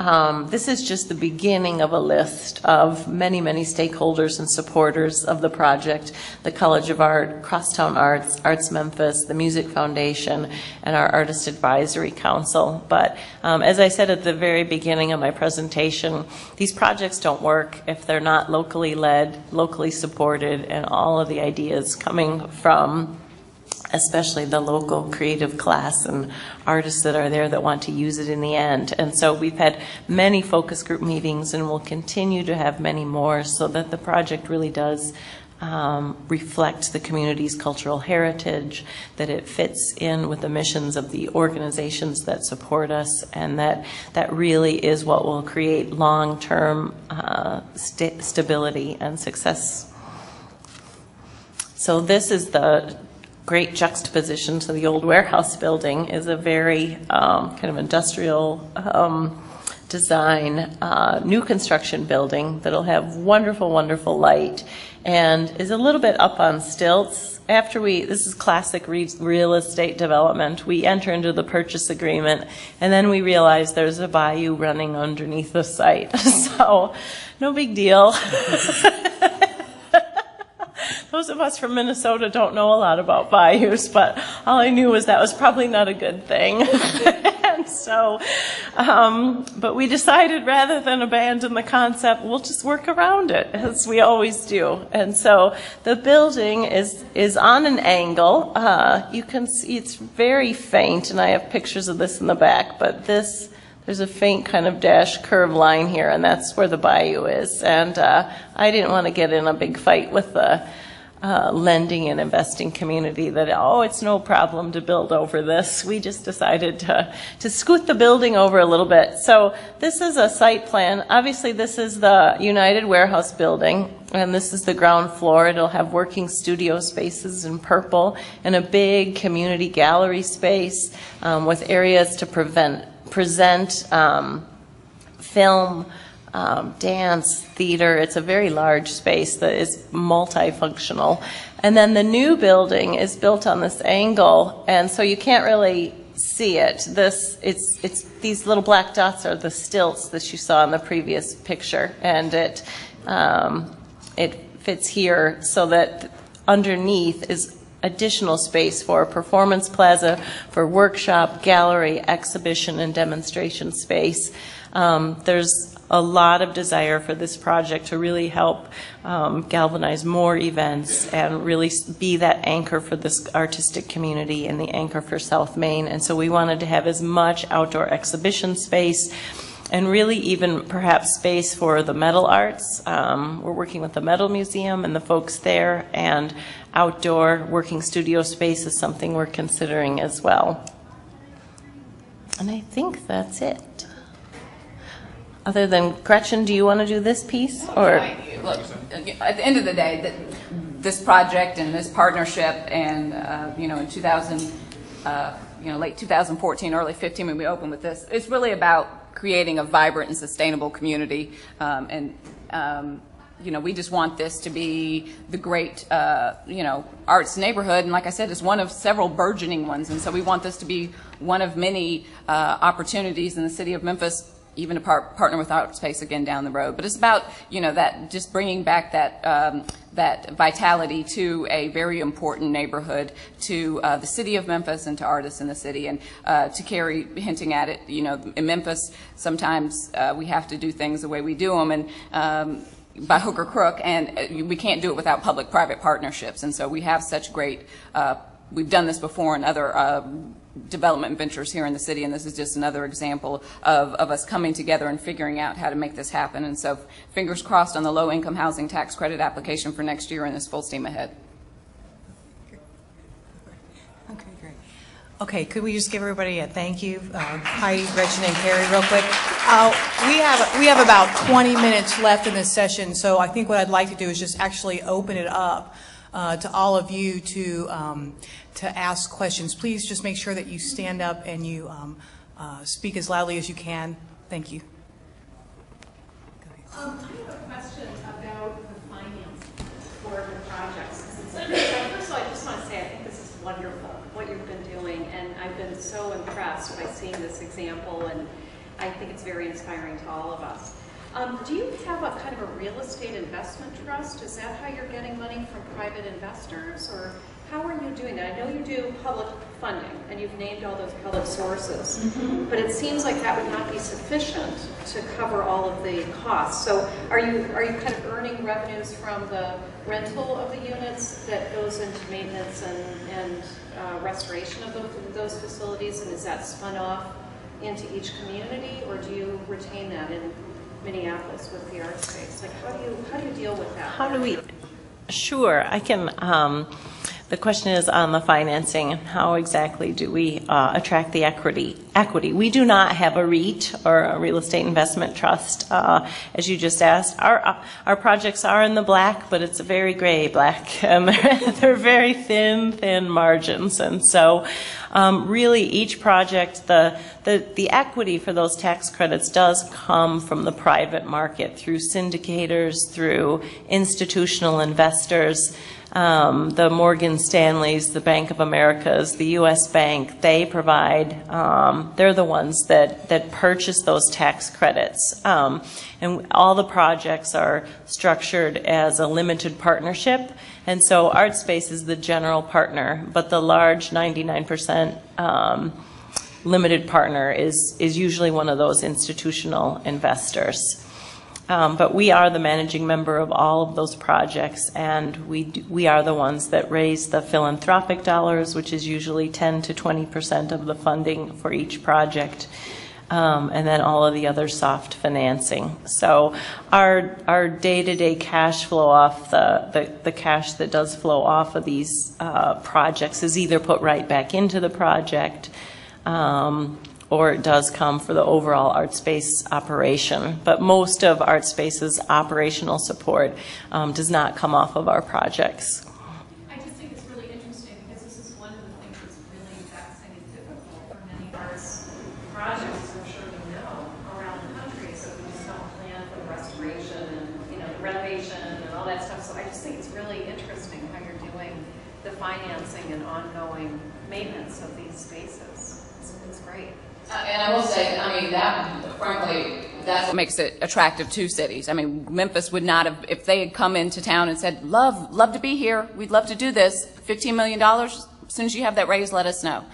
this is just the beginning of a list of many, many stakeholders and supporters of the project: the College of Art, Crosstown Arts, Arts Memphis, the Music Foundation, and our Artist Advisory Council. But as I said at the very beginning of my presentation, these projects don't work if they're not locally led, locally supported, and all of the ideas coming from especially the local creative class and artists that are there that want to use it in the end. And so we've had many focus group meetings, and we'll continue to have many more, so that the project really does reflect the community's cultural heritage, that it fits in with the missions of the organizations that support us, and that really is what will create long-term stability and success. So this is the great juxtaposition to the old warehouse building. Is a very kind of industrial design, new construction building that'll have wonderful, wonderful light, and is a little bit up on stilts. This is classic real estate development. We enter into the purchase agreement, and then we realize there's a bayou running underneath the site. So, no big deal. Those of us from Minnesota don't know a lot about bayous, but all I knew was that was probably not a good thing. And so, but we decided, rather than abandon the concept, we'll just work around it, as we always do. And so the building is on an angle. You can see it's very faint, and I have pictures of this in the back, but there's a faint kind of dash curve line here, and that's where the bayou is. And I didn't want to get in a big fight with the lending and investing community that, it's no problem to build over this. We just decided to scoot the building over a little bit. So this is a site plan. Obviously, this is the United Warehouse building, and this is the ground floor. It'll have working studio spaces in purple and a big community gallery space with areas to present film, dance, theater. It's a very large space that is multifunctional. And then the new building is built on this angle, and so you can't really see it. It's these little black dots are the stilts that you saw in the previous picture, and it fits here so that underneath is additional space for a performance plaza, for workshop, gallery, exhibition, and demonstration space. There's a lot of desire for this project to really help galvanize more events and really be that anchor for this artistic community and the anchor for South Main. And so we wanted to have as much outdoor exhibition space and really even perhaps space for the metal arts. We're working with the Metal Museum and the folks there, and outdoor working studio space is something we're considering as well. And I think that's it. Other than, Gretchen, do you want to do this piece? Or look, at the end of the day, this project and this partnership, and in 2000, late 2014, early 15, when we opened with this, it's really about creating a vibrant and sustainable community. We just want this to be the great, arts neighborhood. And like I said, it's one of several burgeoning ones. And so we want this to be one of many opportunities in the city of Memphis, even to partner with Artspace again down the road. But it's about, that just bringing back that vitality to a very important neighborhood, to the city of Memphis and to artists in the city. And to Carrie hinting at it, in Memphis, sometimes we have to do things the way we do them, and by hook or crook, and we can't do it without public-private partnerships. And so we have such great, we've done this before in other development ventures here in the city, and this is just another example of us coming together and figuring out how to make this happen. And so fingers crossed on the low-income housing tax credit application for next year, and it's full steam ahead. Okay, great. Okay, could we just give everybody a thank you? Hi, Gretchen and Carrie, real quick. We have about 20 minutes left in this session, so I think what I'd like to do is just actually open it up to all of you to ask questions. Please just make sure that you stand up and you speak as loudly as you can. Thank you. I have a question about the financing for the projects. First of all, I just want to say I think this is wonderful, what you've been doing, and I've been so impressed by seeing this example, and I think it's very inspiring to all of us. Do you have a kind of a real estate investment trust? Is that how you're getting money from private investors, or how are you doing that? I know you do public funding, and you've named all those public sources, but it seems like that would not be sufficient to cover all of the costs. So are you kind of earning revenues from the rental of the units that goes into maintenance and restoration of those facilities, and is that spun off into each community, or do you retain that in Minneapolis with the Artspace? Like, how do you deal with that? How do we? Sure, I can. The question is on the financing. How exactly do we attract the equity? We do not have a REIT or a real estate investment trust, as you just asked. Our projects are in the black, but it's a very gray black. They're very thin margins, and so really each project, the equity for those tax credits does come from the private market through syndicators, through institutional investors. The Morgan Stanleys, the Bank of Americas, the U.S. Bank, they provide, they're the ones that purchase those tax credits. And all the projects are structured as a limited partnership. And so Artspace is the general partner, but the large 99% limited partner is usually one of those institutional investors. But we are the managing member of all of those projects, and we are the ones that raise the philanthropic dollars, which is usually 10 to 20% of the funding for each project, and then all of the other soft financing. So our day-to-day cash flow off the cash that does flow off of these projects is either put right back into the project, or it does come for the overall Artspace operation. But most of Artspace's operational support does not come off of our projects. I just think it's really interesting because this is one of the things that's really vexing and difficult for many arts projects, as I'm sure you know, around the country. So we just don't plan for the restoration and the renovation and all that stuff. So I just think it's really interesting how you're doing the financing and ongoing maintenance of these spaces. It's great. And I will say, frankly, that's what makes it attractive to cities. I mean, Memphis would not have, if they had come into town and said, love to be here, we'd love to do this, $15 million, as soon as you have that raise, let us know.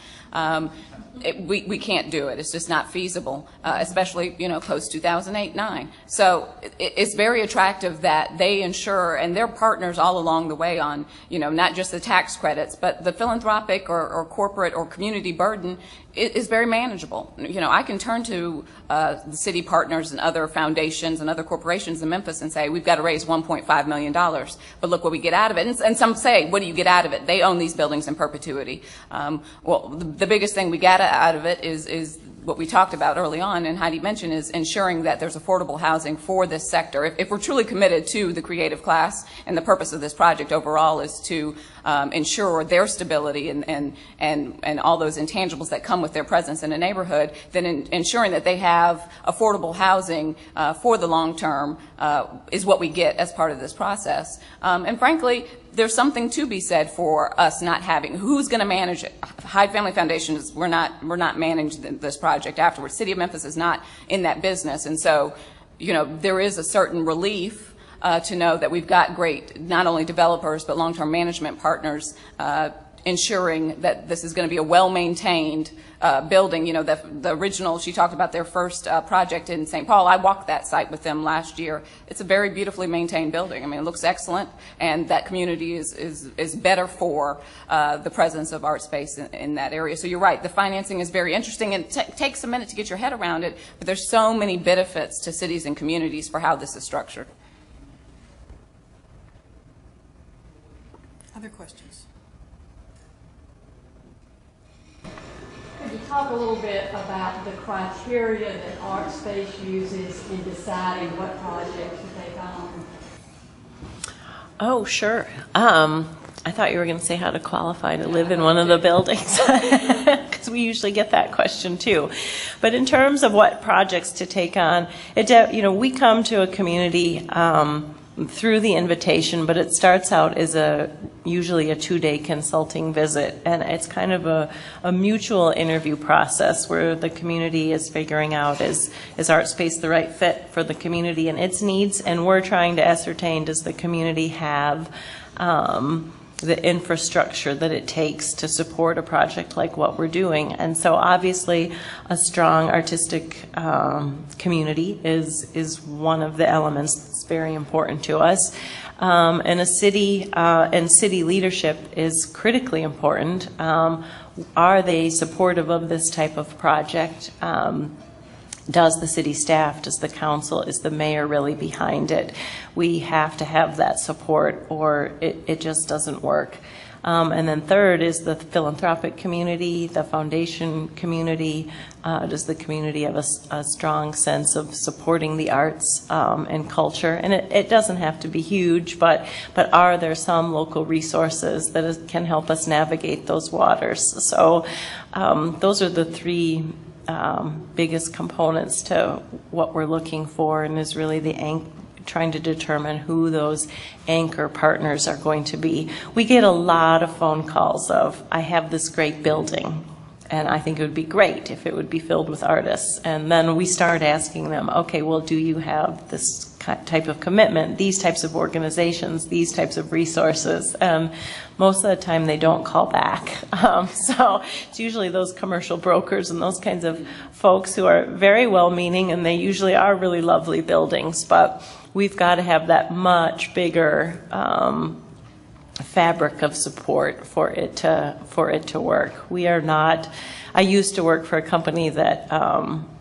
We can't do it. It's just not feasible, especially, post 2008-9. So it's very attractive that they ensure, and they're partners all along the way on, not just the tax credits, but the philanthropic or corporate or community burden is very manageable. I can turn to the city partners and other foundations and other corporations in Memphis and say, we've got to raise $1.5 million, but look what we get out of it. And some say, what do you get out of it? They own these buildings in perpetuity. Well, the biggest thing we get out of it is what we talked about early on, and Heidi mentioned, is ensuring that there's affordable housing for this sector. If we're truly committed to the creative class, and the purpose of this project overall is to ensure their stability and all those intangibles that come with their presence in a neighborhood, then ensuring that they have affordable housing for the long term is what we get as part of this process. And frankly, there's something to be said for us not having, who's going to manage it? Hyde Family Foundation, we're not managing this project afterwards. City of Memphis is not in that business. And so, there is a certain relief to know that we've got great, not only developers, but long-term management partners ensuring that this is going to be a well-maintained building. The original, she talked about their first project in St. Paul. I walked that site with them last year. It's a very beautifully maintained building. I mean, it looks excellent, and that community is better for the presence of Artspace in that area. So you're right, the financing is very interesting, and it takes a minute to get your head around it, but there's so many benefits to cities and communities for how this is structured. Other questions? Could you talk a little bit about the criteria that Artspace uses in deciding what projects to take on? Oh, sure. I thought you were going to say how to qualify to live in one of the buildings, because we usually get that question too. But in terms of what projects to take on, we come to a community through the invitation, but it starts out as usually a 2-day consulting visit, and it's kind of a mutual interview process where the community is figuring out is Artspace the right fit for the community and its needs, and we're trying to ascertain, does the community have the infrastructure that it takes to support a project like what we're doing. And so obviously a strong artistic community is one of the elements that's very important to us. And a city and city leadership is critically important. Are they supportive of this type of project? Does the city staff, does the council, is the mayor really behind it? We have to have that support or it just doesn't work. And then third is the philanthropic community, the foundation community. Does the community have a strong sense of supporting the arts and culture? And it doesn't have to be huge, but are there some local resources that can help us navigate those waters? So those are the three biggest components to what we're looking for, and is really trying to determine who those anchor partners are going to be. We get a lot of phone calls of, I have this great building, and I think it would be great if it would be filled with artists. And then we start asking them, okay, well, do you have this type of commitment, these types of organizations, these types of resources? And most of the time they don't call back. So it's usually those commercial brokers and those kinds of folks who are very well-meaning, and they usually are really lovely buildings, but we've got to have that much bigger fabric of support for it to work. We are not. I used to work for a company that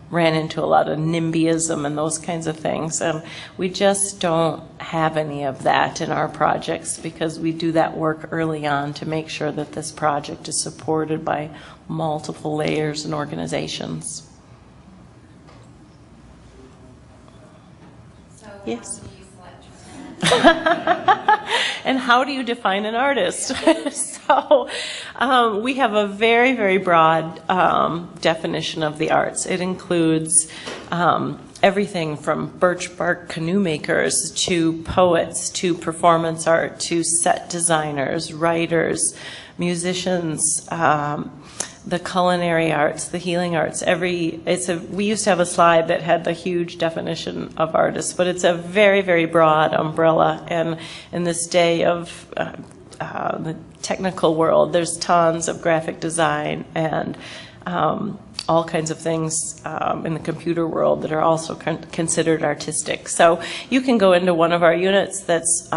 ran into a lot of NIMBYism and those kinds of things, and we just don't have any of that in our projects because we do that work early on to make sure that this project is supported by multiple layers and organizations. So Yes. how do you select your tenant? And how do you define an artist? So we have a very, very broad definition of the arts. It includes everything from birch bark canoe makers to poets to performance art to set designers, writers, musicians, the culinary arts, the healing arts. We used to have a slide that had the huge definition of artists, but it's a very, very broad umbrella. And in this day of the technical world, there's tons of graphic design and all kinds of things in the computer world that are also considered artistic. So you can go into one of our units that's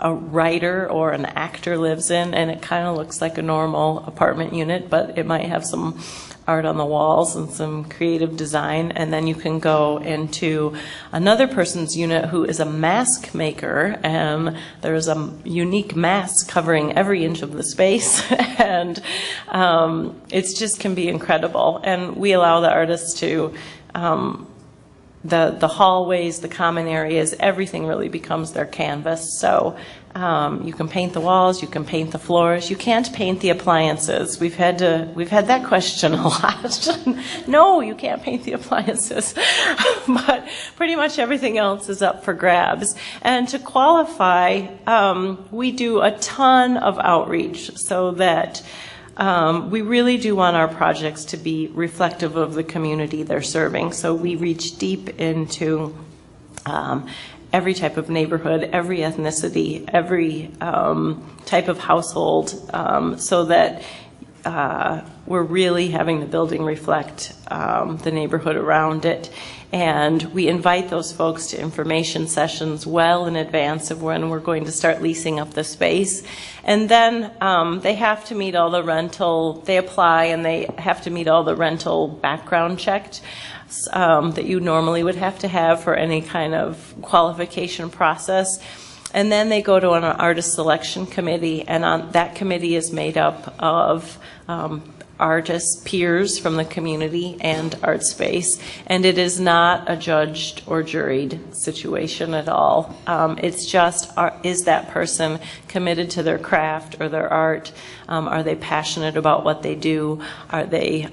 a writer or an actor lives in, and it kind of looks like a normal apartment unit, but it might have some art on the walls and some creative design. And then you can go into another person's unit who is a mask maker, and there's a unique mask covering every inch of the space, and it just can be incredible. And we allow the artists to the hallways, the common areas, everything really becomes their canvas. So you can paint the walls, you can paint the floors. You can't paint the appliances. We've had that question a lot. No, you can't paint the appliances. But pretty much everything else is up for grabs. And to qualify, we do a ton of outreach so that we really do want our projects to be reflective of the community they're serving. So we reach deep into every type of neighborhood, every ethnicity, every type of household, so that we're really having the building reflect the neighborhood around it. And we invite those folks to information sessions well in advance of when we're going to start leasing up the space. And then they have to meet all the rental, they apply and they have to meet all the rental background checked that you normally would have to have for any kind of qualification process. And then they go to an artist selection committee, and that committee is made up of artists, peers from the community and Artspace, and it is not a judged or juried situation at all. It's just, is that person committed to their craft or their art? Are they passionate about what they do? Are they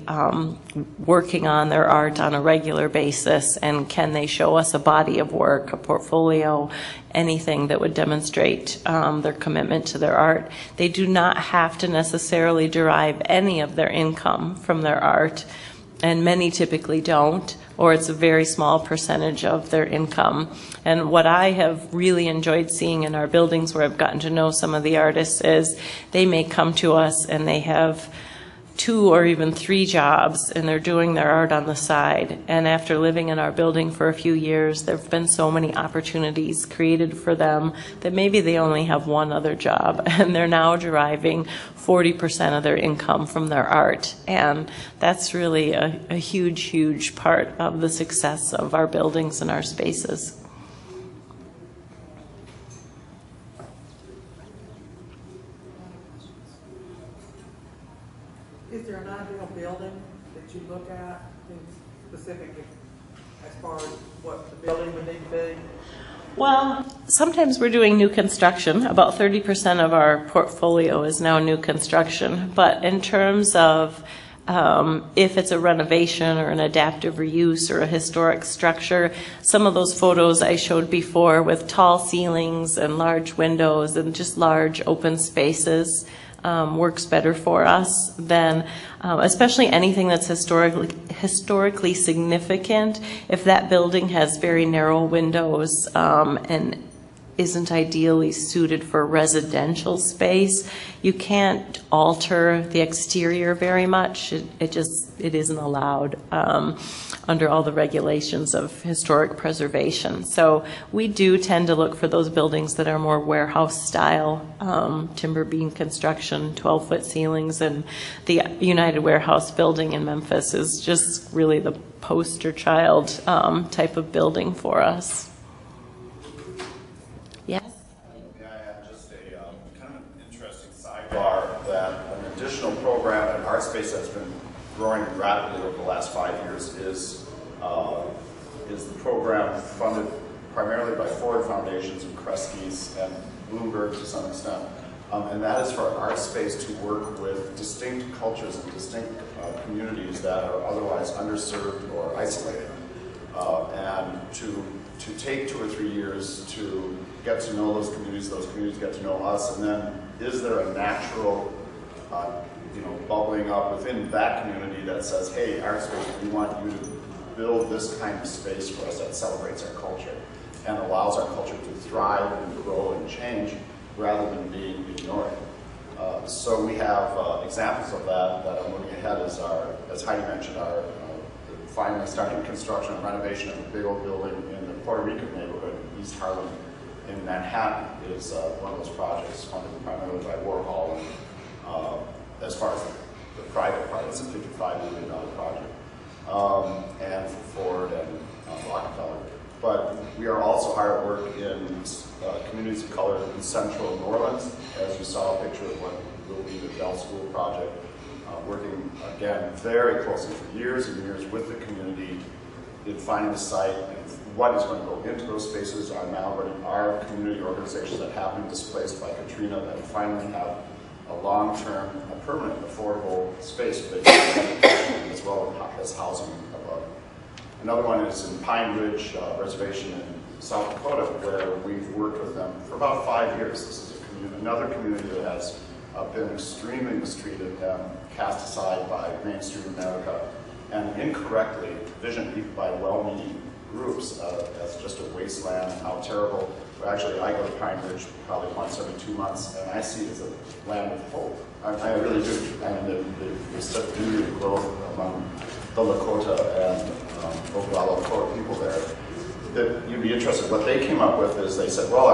working on their art on a regular basis? And can they show us a body of work, a portfolio, anything that would demonstrate their commitment to their art? They do not have to necessarily derive any of their income from their art, and many typically don't, or it's a very small percentage of their income. And what I have really enjoyed seeing in our buildings where I've gotten to know some of the artists is they may come to us and they have 2 or even 3 jobs, and they're doing their art on the side. And after living in our building for a few years, there have been so many opportunities created for them that maybe they only have 1 other job, and they're now deriving 40% of their income from their art. And that's really a huge, huge part of the success of our buildings and our spaces. Is there an ideal building that you look at in specific as far as what the building would need to be? Well, sometimes we're doing new construction. About 30% of our portfolio is now new construction. But in terms of if it's a renovation or an adaptive reuse or a historic structure, some of those photos I showed before with tall ceilings and large windows and just large open spaces works better for us than, especially anything that's historically significant. If that building has very narrow windows and isn't ideally suited for residential space, you can't alter the exterior very much. It isn't allowed under all the regulations of historic preservation. So we do tend to look for those buildings that are more warehouse style, timber beam construction, 12-foot ceilings, and the United Warehouse building in Memphis is just really the poster child type of building for us. Yes? Yeah, I have just a kind of an interesting sidebar that an additional program at Artspace that's been growing rapidly over the last 5 years is the program funded primarily by Ford Foundations and Kresge's and Bloomberg to some extent. And that is for Artspace to work with distinct cultures and distinct communities that are otherwise underserved or isolated. And to take 2 or 3 years to get to know those communities get to know us, and then is there a natural bubbling up within that community that says, hey, Artspace, we want you to build this kind of space for us that celebrates our culture and allows our culture to thrive and grow and change rather than being ignored. So we have examples of that are moving ahead as Heidi mentioned, our finally starting construction and renovation of a big old building in the Puerto Rican neighborhood, East Harlem in Manhattan is one of those projects funded primarily by Warhol. And as far as the private part, it's a $55 million project. And for Ford and Rockefeller. But we are also hard at work in communities of color in central New Orleans, as you saw a picture of what will be the Bell School project, working, again, very closely for years and years with the community in finding the site and what is going to go into those spaces. Our community organizations that have been displaced by Katrina that finally have a long-term, a permanent, affordable space for the as well as housing above. Another one is in Pine Ridge Reservation in South Dakota, where we've worked with them for about 5 years. This is another community that has been extremely mistreated and cast aside by mainstream America and incorrectly visioned by well-meaning groups as just a wasteland and how terrible. But actually, I go to Pine Ridge probably once every 2 months, and I see it as a land of hope. I really do. And there's such beauty and growth among the Lakota and Oglala Lakota people there that you'd be interested. What they came up with is they said, well,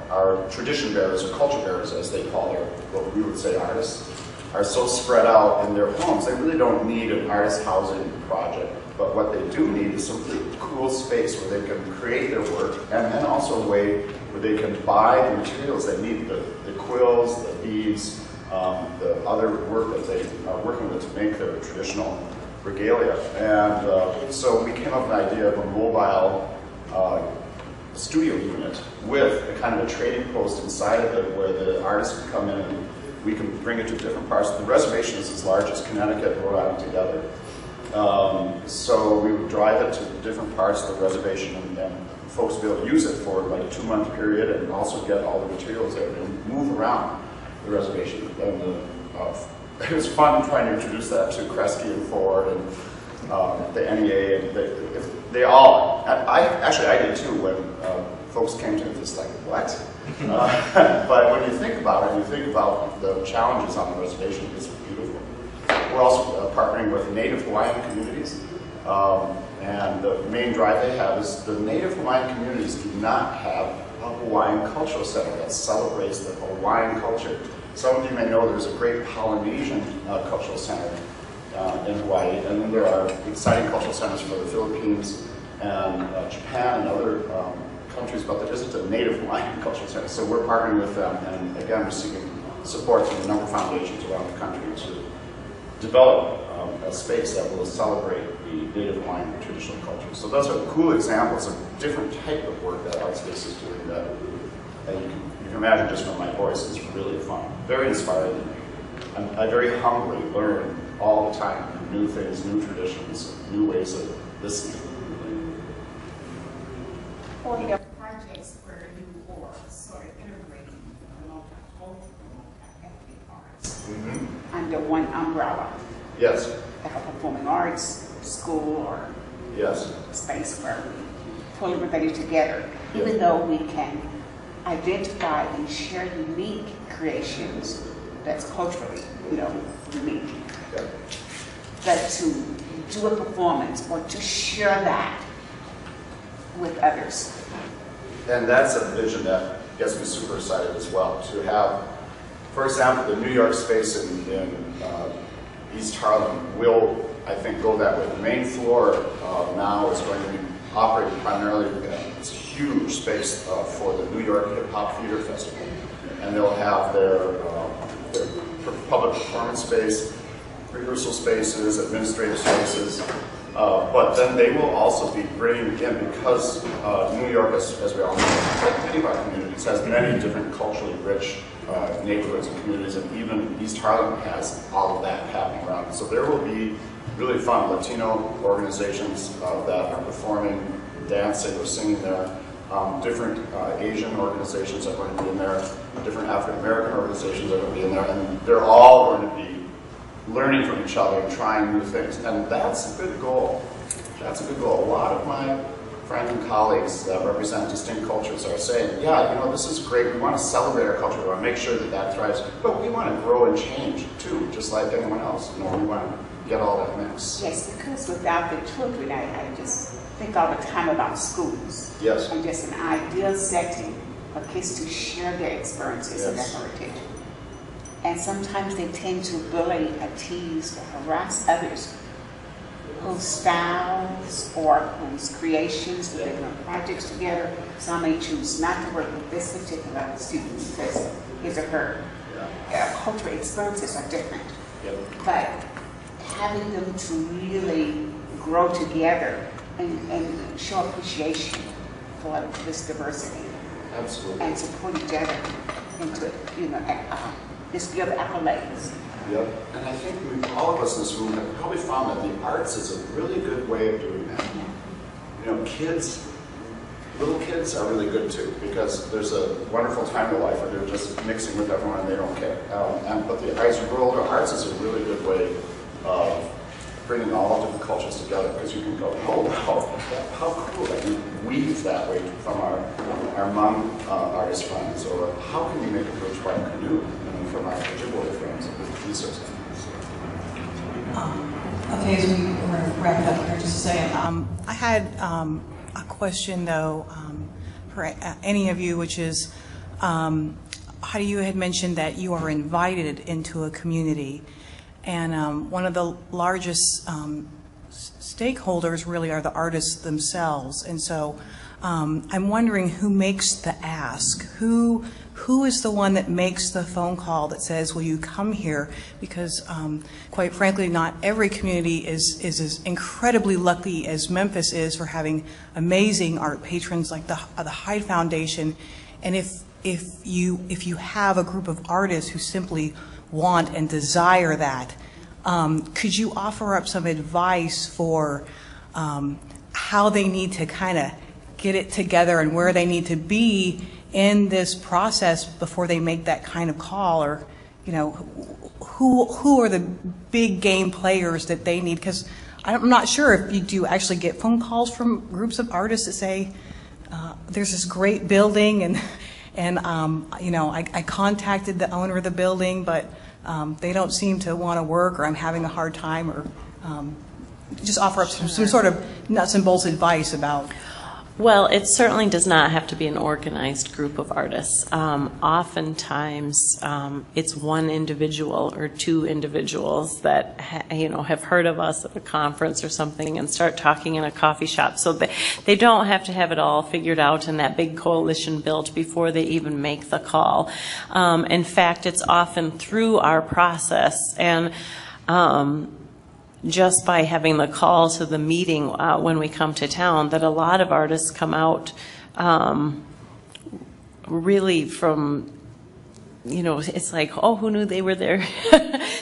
our tradition bearers, or culture bearers, as they call their, what we would say artists, are so spread out in their homes, they really don't need an artist housing project. But what they do need is some really cool space where they can create their work, and then also a way where they can buy the materials they need, the quills, the beads, the other work that they are working with to make their traditional regalia. And so we came up with an idea of a mobile studio unit with a kind of a trading post inside of it where the artists can come in and we can bring it to different parts. The reservation is as large as Connecticut and Rhode Island together. So we would drive it to different parts of the reservation and folks would be able to use it for like a 2-month period and also get all the materials there and move around the reservation. And it was fun trying to introduce that to Kresge and Ford and the NEA. And they all, I did too when folks came to me, just like, what? But when you think about it, you think about the challenges on the reservation, it's beautiful. We're also partnering with Native Hawaiian communities. And the main drive they have is the Native Hawaiian communities do not have a Hawaiian cultural center that celebrates the Hawaiian culture. Some of you may know there's a great Polynesian cultural center in Hawaii, and then there are exciting cultural centers for the Philippines and Japan and other countries, but there isn't a Native Hawaiian cultural center. So we're partnering with them, and again, we're seeking support from a number of foundations around the country to develop a space that will celebrate the Native Hawaiian traditional culture. So those are cool examples of different type of work that Artspace is doing that you can imagine just from my voice is really fun, very inspiring. I very humbly learn all the time new things, new traditions, new ways of listening. Or the projects where you are sort of integrating multiple ethnic arts under one umbrella. Yes. Like a performing arts school or yes. space where we pull everybody together, even though we can identify and share unique creations that's culturally, unique. Yeah. But to do a performance or to share that with others. And that's a vision that gets me super excited as well. To have, for example, the New York space in East Harlem will, I think, go that way. The main floor now is going to be operated primarily, it's a huge space for the New York Hip Hop Theater Festival. And they'll have their public performance space, rehearsal spaces, administrative spaces, but then they will also be bringing in, because New York, as we all know, like many of our communities, has many different culturally rich neighborhoods and communities, and even East Harlem has all of that happening around it. So there will be really fun Latino organizations that are performing, dancing, or singing there. Different Asian organizations are going to be in there. Different African American organizations are going to be in there, and they're all going to be learning from each other and trying new things. And that's a good goal. That's a good goal. A lot of my friends and colleagues that represent distinct cultures are saying, yeah, this is great. We want to celebrate our culture. We want to make sure that that thrives. But we want to grow and change, too, just like anyone else. We want to get all that mix. Yes, because without the children, I just think all the time about schools. Yes. And just an ideal setting for kids to share their experiences and their Yes. heritage. And sometimes they tend to bully, tease, or harass others whose styles or whose creations, that they're doing projects together. Some may choose not to work with this particular student because his or her cultural experiences are different. Yep. But having them to really grow together and show appreciation for this diversity. Absolutely. And support each other into, just give accolades. Yep. And I think all of us in this room have probably found that the arts is a really good way of doing that. Little kids are really good too, because there's a wonderful time in life where they're just mixing with everyone and they don't care. But as you grow older, arts is a really good way of bringing all different cultures together, because you can go, oh wow, how cool that you weave that way from our Hmong artist friends, or how can you make a bridge by canoe from our Ojibwe friends, these sorts of things. Okay, as we wrap it up here just a second, I had a question though for any of you, which is, Heidi, you had mentioned that you are invited into a community, and one of the largest stakeholders really are the artists themselves, and so I'm wondering who makes the ask, who who is the one that makes the phone call that says, will you come here? Because quite frankly, not every community is as incredibly lucky as Memphis is for having amazing art patrons like the Hyde Foundation. And if you have a group of artists who simply want and desire that, could you offer up some advice for how they need to kind of get it together and where they need to be in this process before they make that kind of call? Or, you know, who are the big game players that they need? Because I'm not sure if you do actually get phone calls from groups of artists that say, there's this great building and you know, I contacted the owner of the building, but they don't seem to want to work, or I'm having a hard time, or just offer up some sort of nuts and bolts advice about. Well, it certainly does not have to be an organized group of artists. Oftentimes, it's one individual or two individuals that have heard of us at a conference or something and start talking in a coffee shop. So they don't have to have it all figured out and that big coalition built before they even make the call. In fact, it's often through our process and just by having the call to the meeting when we come to town that a lot of artists come out really from, it's like, oh, who knew they were there?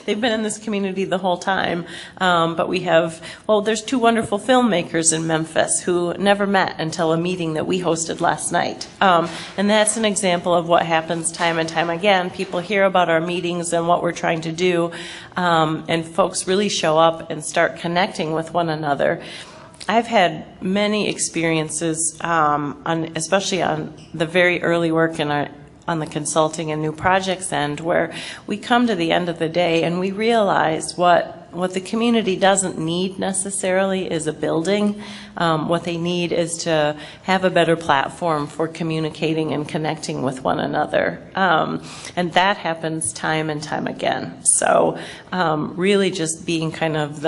They've been in this community the whole time. But we have, there's two wonderful filmmakers in Memphis who never met until a meeting that we hosted last night. And that's an example of what happens time and time again. People hear about our meetings and what we're trying to do, and folks really show up and start connecting with one another. I've had many experiences, especially on the very early work on the consulting and new projects end, where we come to the end of the day and we realize what the community doesn't need necessarily is a building. What they need is to have a better platform for communicating and connecting with one another. And that happens time and time again. So really just being kind of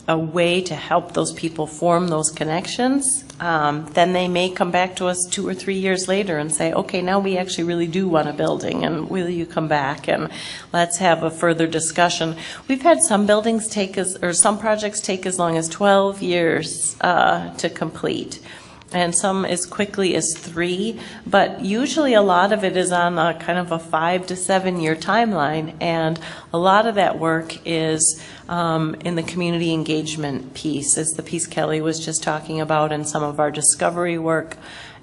a way to help those people form those connections. Then they may come back to us 2 or 3 years later and say, okay, now we actually really do want a building, and will you come back and let's have a further discussion. We've had some buildings some projects take as long as 12 years to complete, and some as quickly as 3, but usually a lot of it is on a kind of a 5 to 7 year timeline, and a lot of that work is in the community engagement piece, as the piece Kelly was just talking about, and some of our discovery work.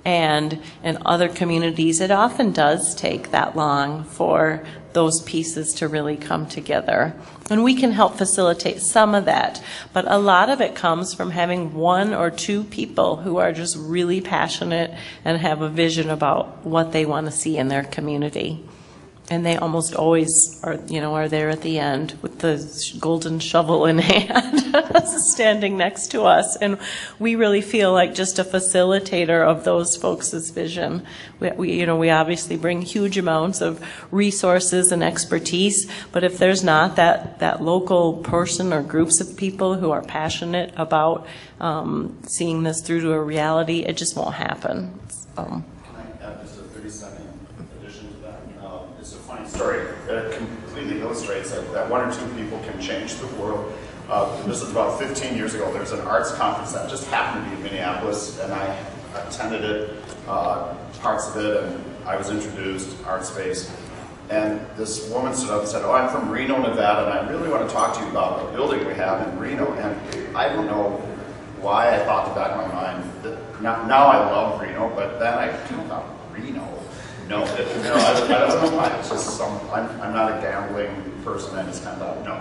And in other communities, it often does take that long for those pieces to really come together. And we can help facilitate some of that. But a lot of it comes from having 1 or 2 people who are just really passionate and have a vision about what they want to see in their community. And they almost always are there at the end with the golden shovel in hand, standing next to us. And we really feel like just a facilitator of those folks' vision. We obviously bring huge amounts of resources and expertise, but if there's not that local person or groups of people who are passionate about seeing this through to a reality, it just won't happen. Just a 30-second addition to that. It's a funny story. It completely illustrates that 1 or 2 people can change the world. This was about 15 years ago. There was an arts conference that just happened to be in Minneapolis, and I attended it, parts of it, and I was introduced, Artspace. And this woman stood up and said, oh, I'm from Reno, Nevada, and I really want to talk to you about a building we have in Reno. And I don't know why I thought in the back of my mind that now I love Reno, but then I kind of thought, Reno? No, I don't know why. It's just I'm not a gambling person. I just kind of thought, no.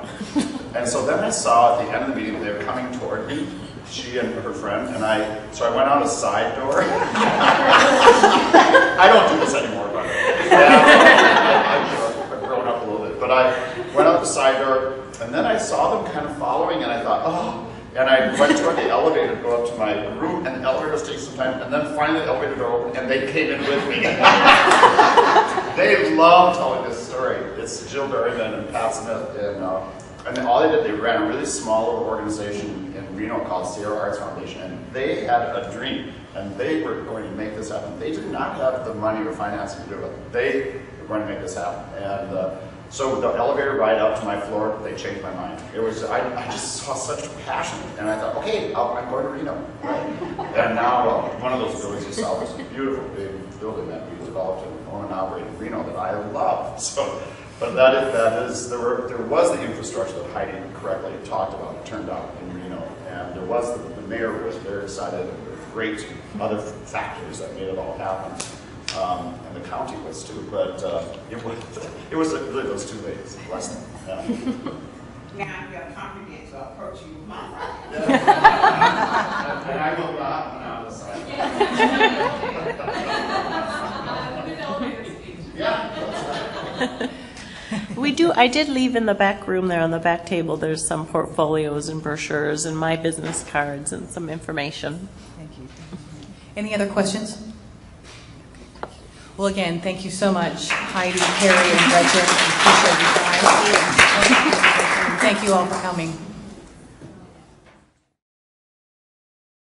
And so then I saw at the end of the meeting they were coming toward me, she and her friend, and so I went out a side door. I don't do this anymore, by the way. I've grown up a little bit, but I went out the side door, and then I saw them kind of following, and I thought, oh. And I went toward the elevator to go up to my room, and the elevator was taking some time, and then finally the elevator door opened, and they came in with me. They love telling this story. It's Jill Berryman and Pat Smith, and all they did, they ran a really small little organization in in Reno called Sierra Arts Foundation, and they had a dream, and they were going to make this happen. They did not have the money or financing to do it. They were going to make this happen. And so the elevator ride up to my floor, they changed my mind. It was, I just saw such passion, and I thought, okay, I'm going to Reno. Right. And now one of those buildings you saw was a beautiful big building that we developed and own and operate in Reno that I love. So, but there was the infrastructure that Heidi correctly talked about. It turned out in Reno, and there was the mayor was very excited, and there were great other factors that made it all happen. And the county was too, but it was really those 2 ladies. Bless them. Yeah. Now I'm your congregant to approach you with my right. And I will not on the side. I did leave in the back room there on the back table, there's some portfolios and brochures and my business cards and some information. Thank you. Any other questions? Well, again, thank you so much, Heidi, Carrie, and Gretchen. Appreciate you guys. Thank you all for coming.